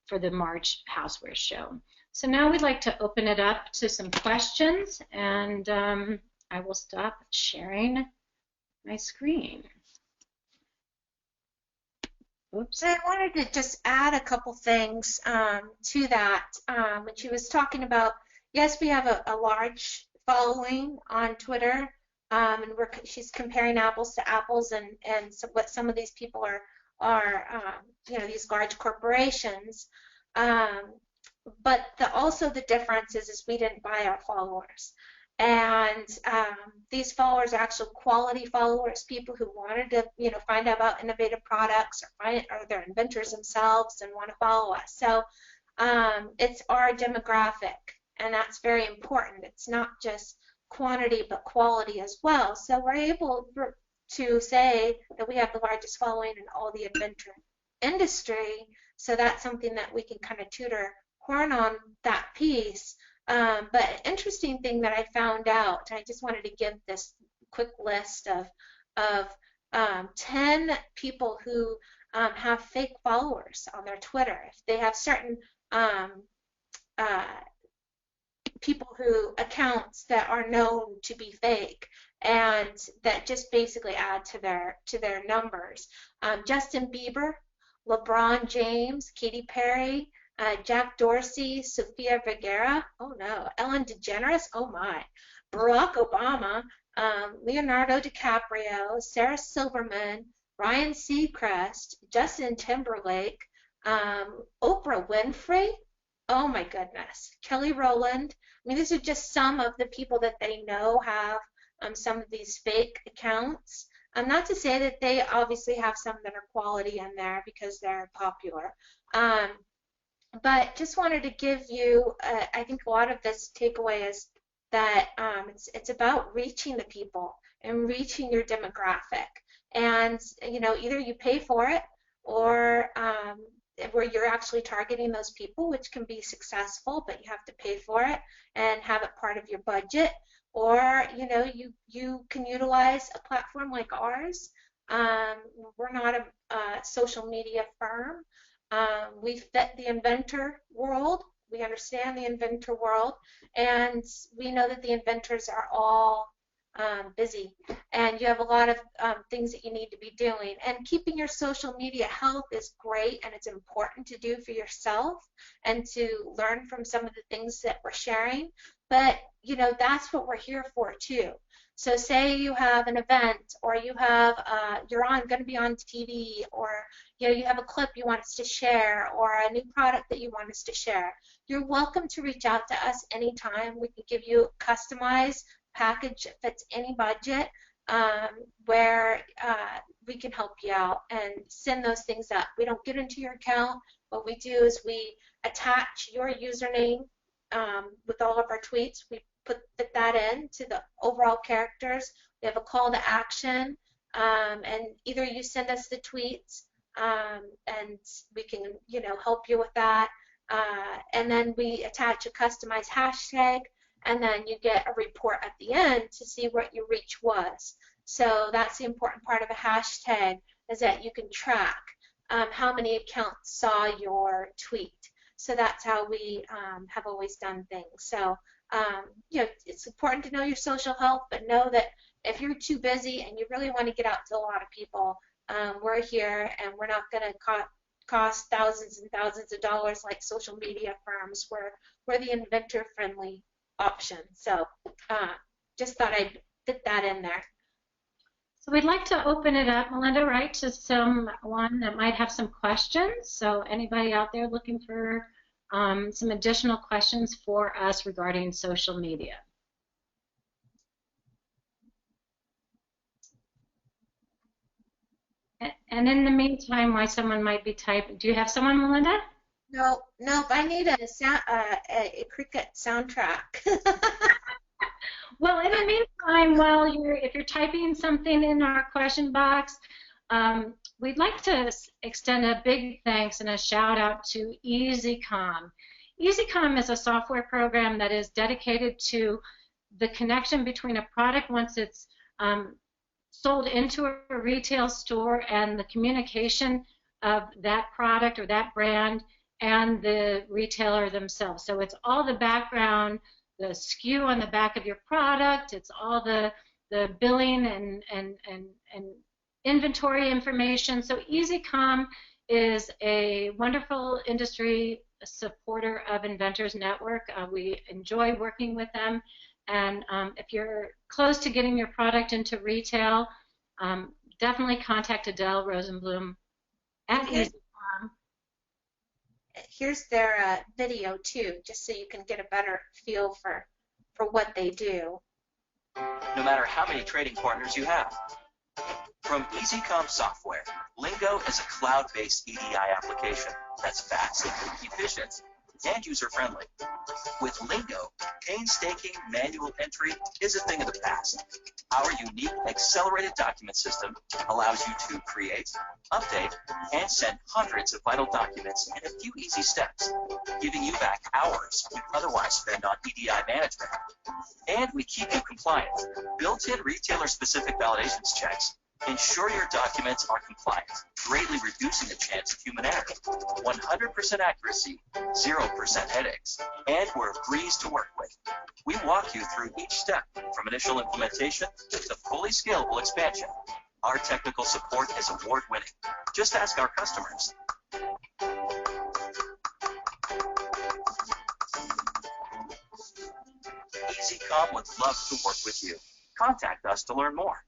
for the March Houseware Show. So now we'd like to open it up to some questions, and I will stop sharing my screen. Oops. I wanted to just add a couple things to that. When she was talking about, yes, we have a large following on Twitter, and she's comparing apples to apples, and so what some of these people are these large corporations. But also the difference is we didn't buy our followers. And these followers are actual quality followers, people who wanted to, find out about innovative products, or they're inventors themselves and want to follow us. So it's our demographic, and that's very important. It's not just quantity, but quality as well. So we're able to say that we have the largest following in all the inventor industry. So that's something that we can kind of tutor horn on that piece. But an interesting thing that I found out, I just wanted to give this quick list of 10 people who have fake followers on their Twitter. If they have certain people who accounts that are known to be fake, and that just basically add to their numbers. Justin Bieber, LeBron James, Katy Perry, Jack Dorsey, Sofia Vergara, oh no, Ellen DeGeneres, oh my, Barack Obama, Leonardo DiCaprio, Sarah Silverman, Ryan Seacrest, Justin Timberlake, Oprah Winfrey, oh my goodness, Kelly Rowland. I mean, these are just some of the people that they know have some of these fake accounts. Not to say that they obviously have some that are quality in there because they're popular. But just wanted to give you, I think a lot of this takeaway is that it's about reaching the people and reaching your demographic. And, either you pay for it, or where you're actually targeting those people, which can be successful, but you have to pay for it and have it part of your budget. Or, you can utilize a platform like ours. We're not a social media firm. We fit the inventor world. We understand the inventor world, and we know that the inventors are all busy, and you have a lot of things that you need to be doing. And keeping your social media health is great, and it's important to do for yourself and to learn from some of the things that we're sharing. But you know, that's what we're here for too. So say you have an event, or you have you're going to be on TV, or you know, you have a clip you want us to share, or a new product that you want us to share. You're welcome to reach out to us anytime. We can give you a customized package that fits any budget, where we can help you out and send those things up. We don't get into your account. What we do is we attach your username with all of our tweets. We fit that in to the overall characters. We have a call to action, and either you send us the tweets, and we can, you know, help you with that, and then we attach a customized hashtag, and then you get a report at the end to see what your reach was. So that's the important part of a hashtag, is that you can track how many accounts saw your tweet. So that's how we have always done things. So you know, it's important to know your social health, but know that if you're too busy and you really want to get out to a lot of people, we're here, and we're not going to cost thousands and thousands of dollars like social media firms. We're the inventor-friendly option. So just thought I'd fit that in there. So we'd like to open it up, Melinda, right, to someone that might have some questions. So anybody out there looking for some additional questions for us regarding social media? And in the meantime, while someone might be typing, do you have someone, Melinda? No, I need a cricket soundtrack. Well, in the meantime, if you're typing something in our question box, we'd like to extend a big thanks and a shout out to EasyCom. EasyCom is a software program that is dedicated to the connection between a product once it's sold into a retail store, and the communication of that product or that brand and the retailer themselves. So it's all the background, the SKU on the back of your product, it's all the billing and inventory information. So EasyCom is a wonderful industry supporter of Inventorz Network. We enjoy working with them, and if you're close to getting your product into retail, definitely contact Adele Rosenblum at EasyCom. Here's their video too, just so you can get a better feel for what they do. No matter how many trading partners you have. From EasyCom Software, Lingo is a cloud-based EDI application that's fast, efficient, and user-friendly. With Lingo, painstaking manual entry is a thing of the past. Our unique accelerated document system allows you to create, update, and send hundreds of vital documents in a few easy steps, giving you back hours you'd otherwise spend on EDI management. And we keep you compliant. Built-in retailer-specific validations checks ensure your documents are compliant, greatly reducing the chance of human error. 100% accuracy, 0% headaches, and we're a breeze to work with. We walk you through each step, from initial implementation to fully scalable expansion. Our technical support is award-winning. Just ask our customers. EasyCom would love to work with you. Contact us to learn more.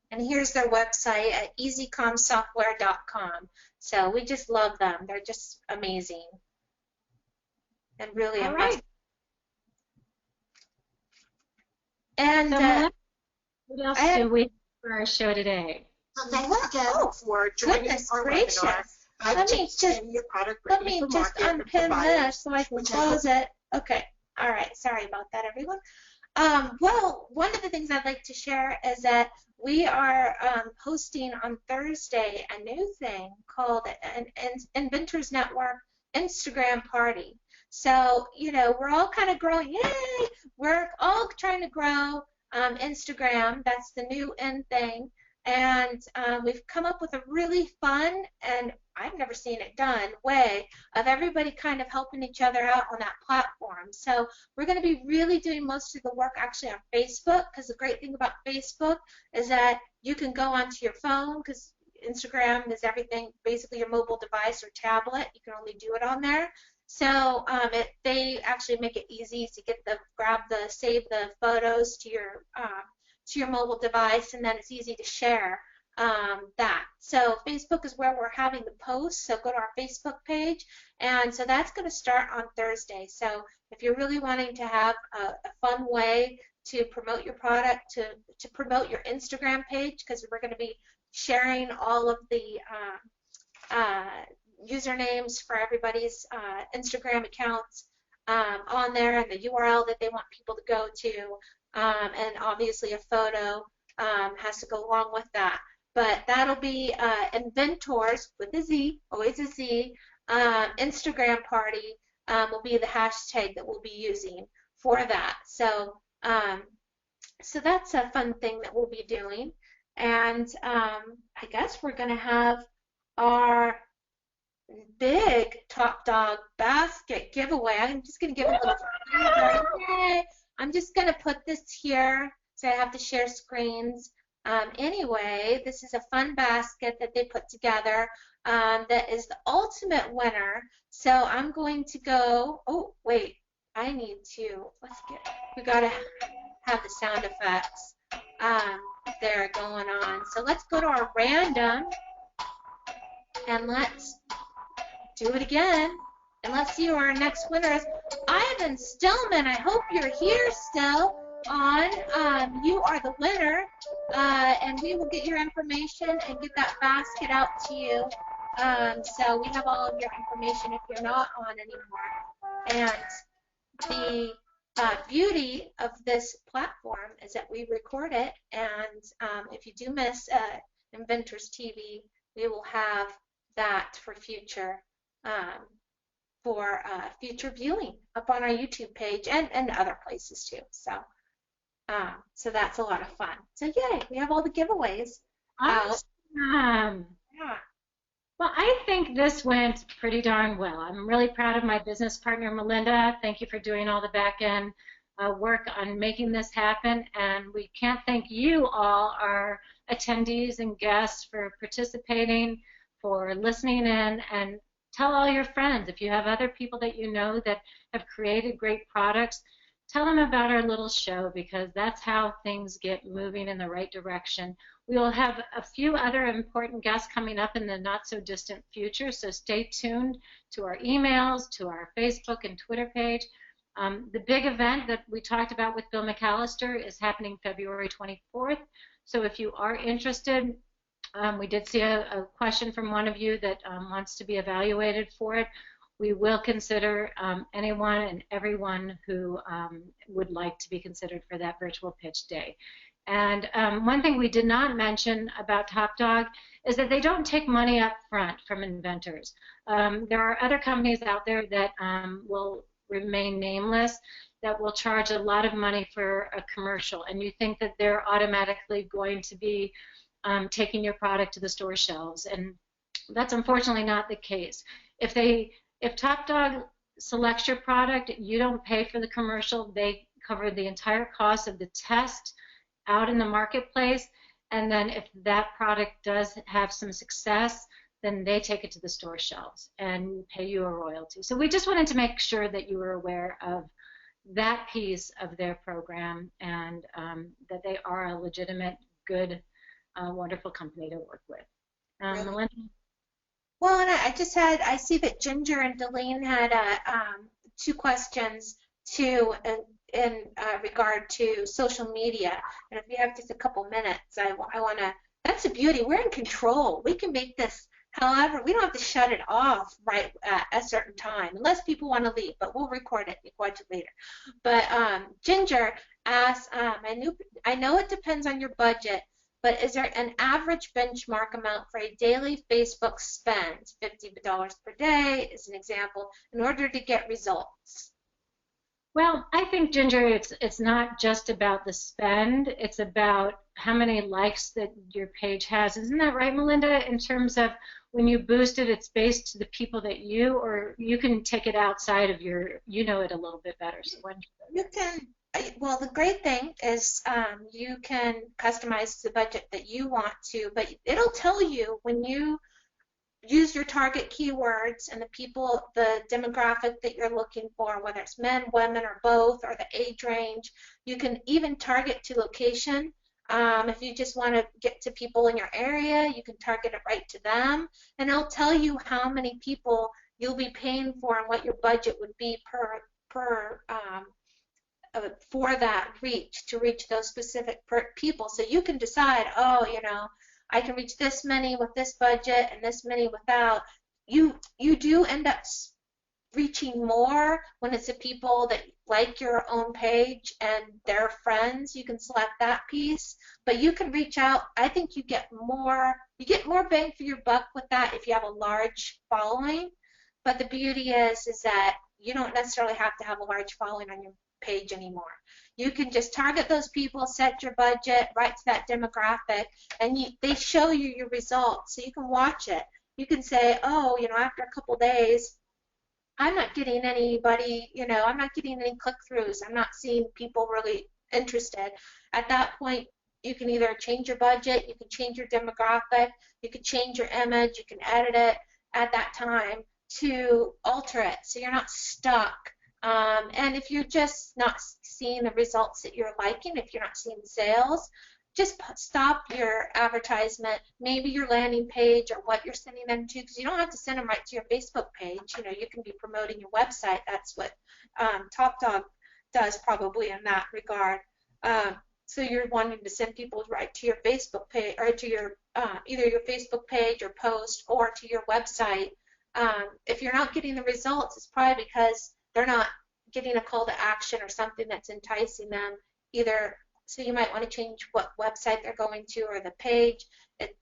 And here's their website at easycomsoftware.com. So we just love them. They're just amazing and really amazing. Right. And what else do we have for our show today? Thanks again for joining our webinar. Let me just unpin this so I can close it. Okay. All right. Sorry about that, everyone. Well, one of the things I'd like to share is that we are hosting on Thursday a new thing called an Inventorz Network Instagram party. So, you know, we're all kind of growing. Yay! We're all trying to grow Instagram. That's the new in thing. And we've come up with a really fun, and I've never seen it done, way of everybody kind of helping each other out on that platform. So we're going to be really doing most of the work actually on Facebook, because the great thing about Facebook is that you can go onto your phone, because Instagram is everything, basically your mobile device or tablet. You can only do it on there. So they actually make it easy to get save the photos to your mobile device, and then it's easy to share that. So Facebook is where we're having the posts. So go to our Facebook page, and so that's going to start on Thursday. So if you're really wanting to have a fun way to promote your product, to promote your Instagram page, because we're going to be sharing all of the usernames for everybody's Instagram accounts on there, and the URL that they want people to go to, and obviously a photo has to go along with that. But that'll be Inventorz with a Z, always a Z, Instagram party will be the hashtag that we'll be using for that. So so that's a fun thing that we'll be doing. And I guess we're going to have our big Top Dog basket giveaway. I'm just going to give a little yay. I'm just going to put this here, so I have to share screens. Anyway, this is a fun basket that they put together that is the ultimate winner. So I'm going to go, oh, wait, I need to, we got to have the sound effects there going on. So let's go to our random, and let's do it again. And let's see who our next winner is. Ivan Stillman, I hope you're here still on. You are the winner, and we will get your information and get that basket out to you. So we have all of your information if you're not on anymore. And the beauty of this platform is that we record it, and if you do miss InventorzTV, we will have that for future viewing up on our YouTube page and other places too. So so that's a lot of fun. So yay, we have all the giveaways out. Yeah. Well, I think this went pretty darn well. I'm really proud of my business partner, Melinda. Thank you for doing all the back end work on making this happen. And we can't thank you all, our attendees and guests, for participating, for listening in, and tell all your friends. If you have other people that you know that have created great products, tell them about our little show, because that's how things get moving in the right direction. We will have a few other important guests coming up in the not-so-distant future, so stay tuned to our emails, to our Facebook and Twitter page. The big event that we talked about with Bill McAllister is happening February 24th, so if you are interested, we did see a question from one of you that wants to be evaluated for it. We will consider anyone and everyone who would like to be considered for that virtual pitch day. And one thing we did not mention about Top Dog is that they don't take money up front from inventors. There are other companies out there that will remain nameless that will charge a lot of money for a commercial, and you think that they're automatically going to be taking your product to the store shelves, and that's unfortunately not the case. If Top Dog selects your product, you don't pay for the commercial. They cover the entire cost of the test out in the marketplace, and then if that product does have some success, then they take it to the store shelves and pay you a royalty. So we just wanted to make sure that you were aware of that piece of their program, and that they are a legitimate, good, wonderful company to work with. Melinda? Well, and I see that Ginger and Delene had two questions too in regard to social media. And if you have just a couple minutes, I want to, that's the beauty. We're in control. We can make this, however, we don't have to shut it off right at a certain time, unless people want to leave, but we'll record it and watch it later. But Ginger asked, I know it depends on your budget, but is there an average benchmark amount for a daily Facebook spend, $50 per day as an example, in order to get results? Well, I think, Ginger, it's not just about the spend. It's about how many likes that your page has. Isn't that right, Melinda? In terms of when you boost it, it's based to the people that or you can take it outside of you know it a little bit better. So when you can, well, the great thing is you can customize the budget that you want to, but it'll tell you when you use your target keywords and the demographic that you're looking for, whether it's men, women, or both, or the age range. You can even target to location. If you just want to get to people in your area, you can target it right to them, and it'll tell you how many people you'll be paying for and what your budget would be for that to reach those specific people. So you can decide, oh, I can reach this many with this budget and this many without. You do end up reaching more when it's the people that like your own page and their friends. You can select that piece, but you can reach out. I think you get more bang for your buck with that if you have a large following. But the beauty is that you don't necessarily have to have a large following on your page anymore. You can just target those people, set your budget right to that demographic, and they show you your results, so you can watch it. You can say, oh, after a couple days, I'm not getting anybody, I'm not getting any click-throughs. I'm not seeing people really interested. At that point, you can either change your budget, you can change your demographic, you can change your image, you can edit it at that time to alter it so you're not stuck. And if you're just not seeing the results that you're liking, if you're not seeing sales, just stop your advertisement, maybe your landing page or what you're sending them to, because you don't have to send them right to your Facebook page. You can be promoting your website. That's what Top Dog does probably in that regard. So you're wanting to send people right to your Facebook page or to your either your Facebook page or post or to your website. If you're not getting the results, it's probably because they're not getting a call to action or something that's enticing them either. So you might want to change what website they're going to or the page.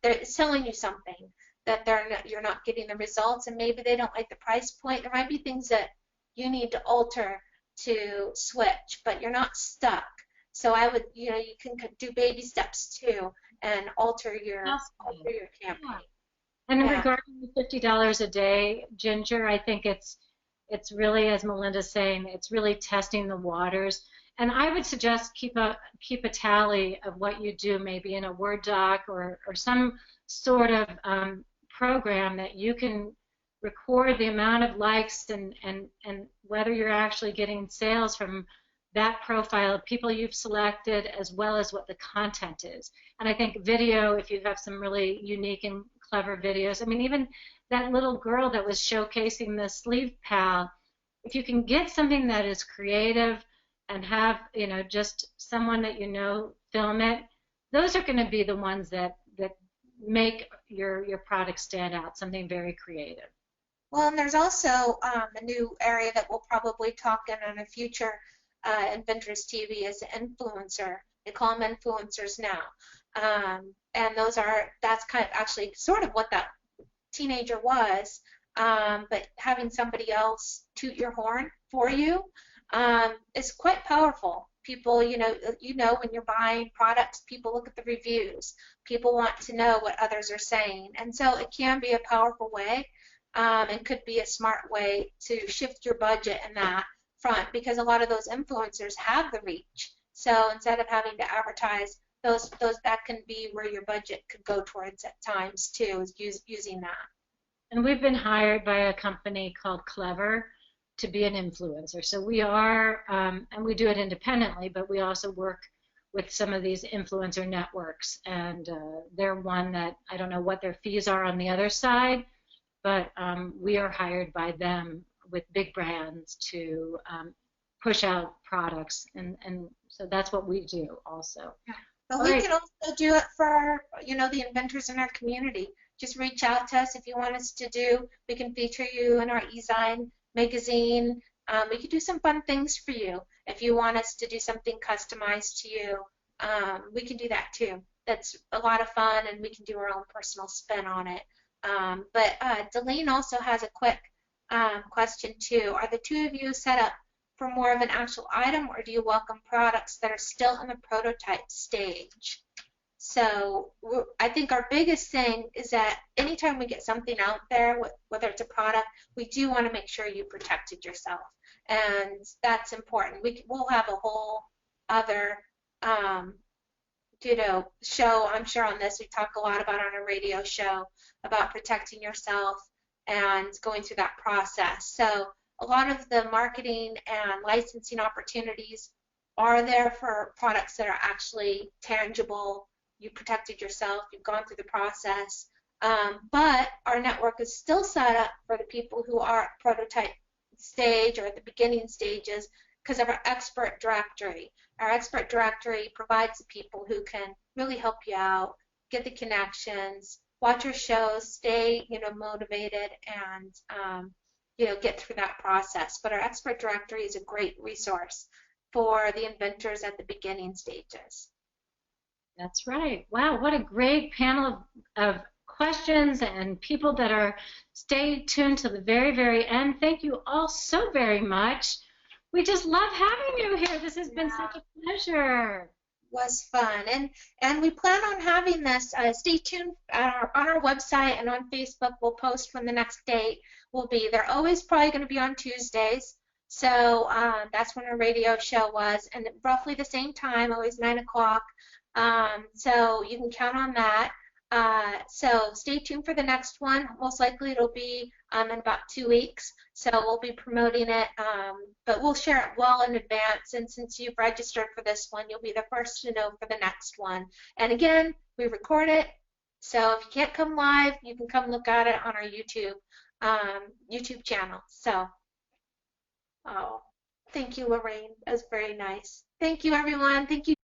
It's telling you something that you're not getting the results, and maybe they don't like the price point. There might be things that you need to alter to switch, but you're not stuck. So I would, you can do baby steps too and alter your campaign. And regarding the $50 a day, Ginger, I think it's really, as Melinda's saying, it's really testing the waters. And I would suggest keep a tally of what you do, maybe in a Word doc or some sort of program that you can record the amount of likes and whether you're actually getting sales from that profile of people you've selected, as well as what the content is. And I think video, if you have some really unique and clever videos, I mean, even that little girl that was showcasing the sleeve pal, if you can get something that is creative and have, just someone that film it, those are going to be the ones that make your product stand out, something very creative. Well, and there's also a new area that we'll probably talk in a future InventorzTV is influencer. They call them influencers now. And that's kind of actually sort of what that teenager was, but having somebody else toot your horn for you is quite powerful. People, when you're buying products, people look at the reviews. People want to know what others are saying. And so it can be a powerful way and could be a smart way to shift your budget in that front, because a lot of those influencers have the reach. So instead of having to advertise, that can be where your budget could go towards at times too, is using that. And we've been hired by a company called Clever to be an influencer. So we are, and we do it independently, but we also work with some of these influencer networks. And they're one that, I don't know what their fees are on the other side, but we are hired by them with big brands to push out products. And so that's what we do also. Yeah. But we can also do it for, the inventors in our community. Just reach out to us if you want us to do. We can feature you in our eZine magazine. We can do some fun things for you. If you want us to do something customized to you, we can do that too. That's a lot of fun, and we can do our own personal spin on it. But Delene also has a quick question too. Are the two of you set up for more of an actual item, or do you welcome products that are still in the prototype stage? So I think our biggest thing is that anytime we get something out there, whether it's a product, we do want to make sure you protected yourself, and that's important. We'll have a whole other show, I'm sure, on this. We talk a lot about on a radio show about protecting yourself and going through that process. So a lot of the marketing and licensing opportunities are there for products that are actually tangible. You protected yourself, you've gone through the process, but our network is still set up for the people who are at prototype stage or at the beginning stages because of our expert directory. Our expert directory provides the people who can really help you out, get the connections, watch your shows, stay motivated, and get through that process. But our expert directory is a great resource for the inventors at the beginning stages. That's right. Wow, what a great panel of questions and people that are stay tuned to the very, very end. Thank you all so very much. We just love having you here. This has been such a pleasure. Was fun, and we plan on having this. Stay tuned on our website and on Facebook. We'll post when the next date will be. They're always probably going to be on Tuesdays, so that's when our radio show was, and roughly the same time, always 9 o'clock. So you can count on that. So stay tuned for the next one. Most likely it'll be in about 2 weeks. So we'll be promoting it, but we'll share it well in advance. And since you've registered for this one, you'll be the first to know for the next one. And again, we record it. So if you can't come live, you can come look at it on our YouTube channel. So, thank you, Lorraine. That was very nice. Thank you, everyone. Thank you.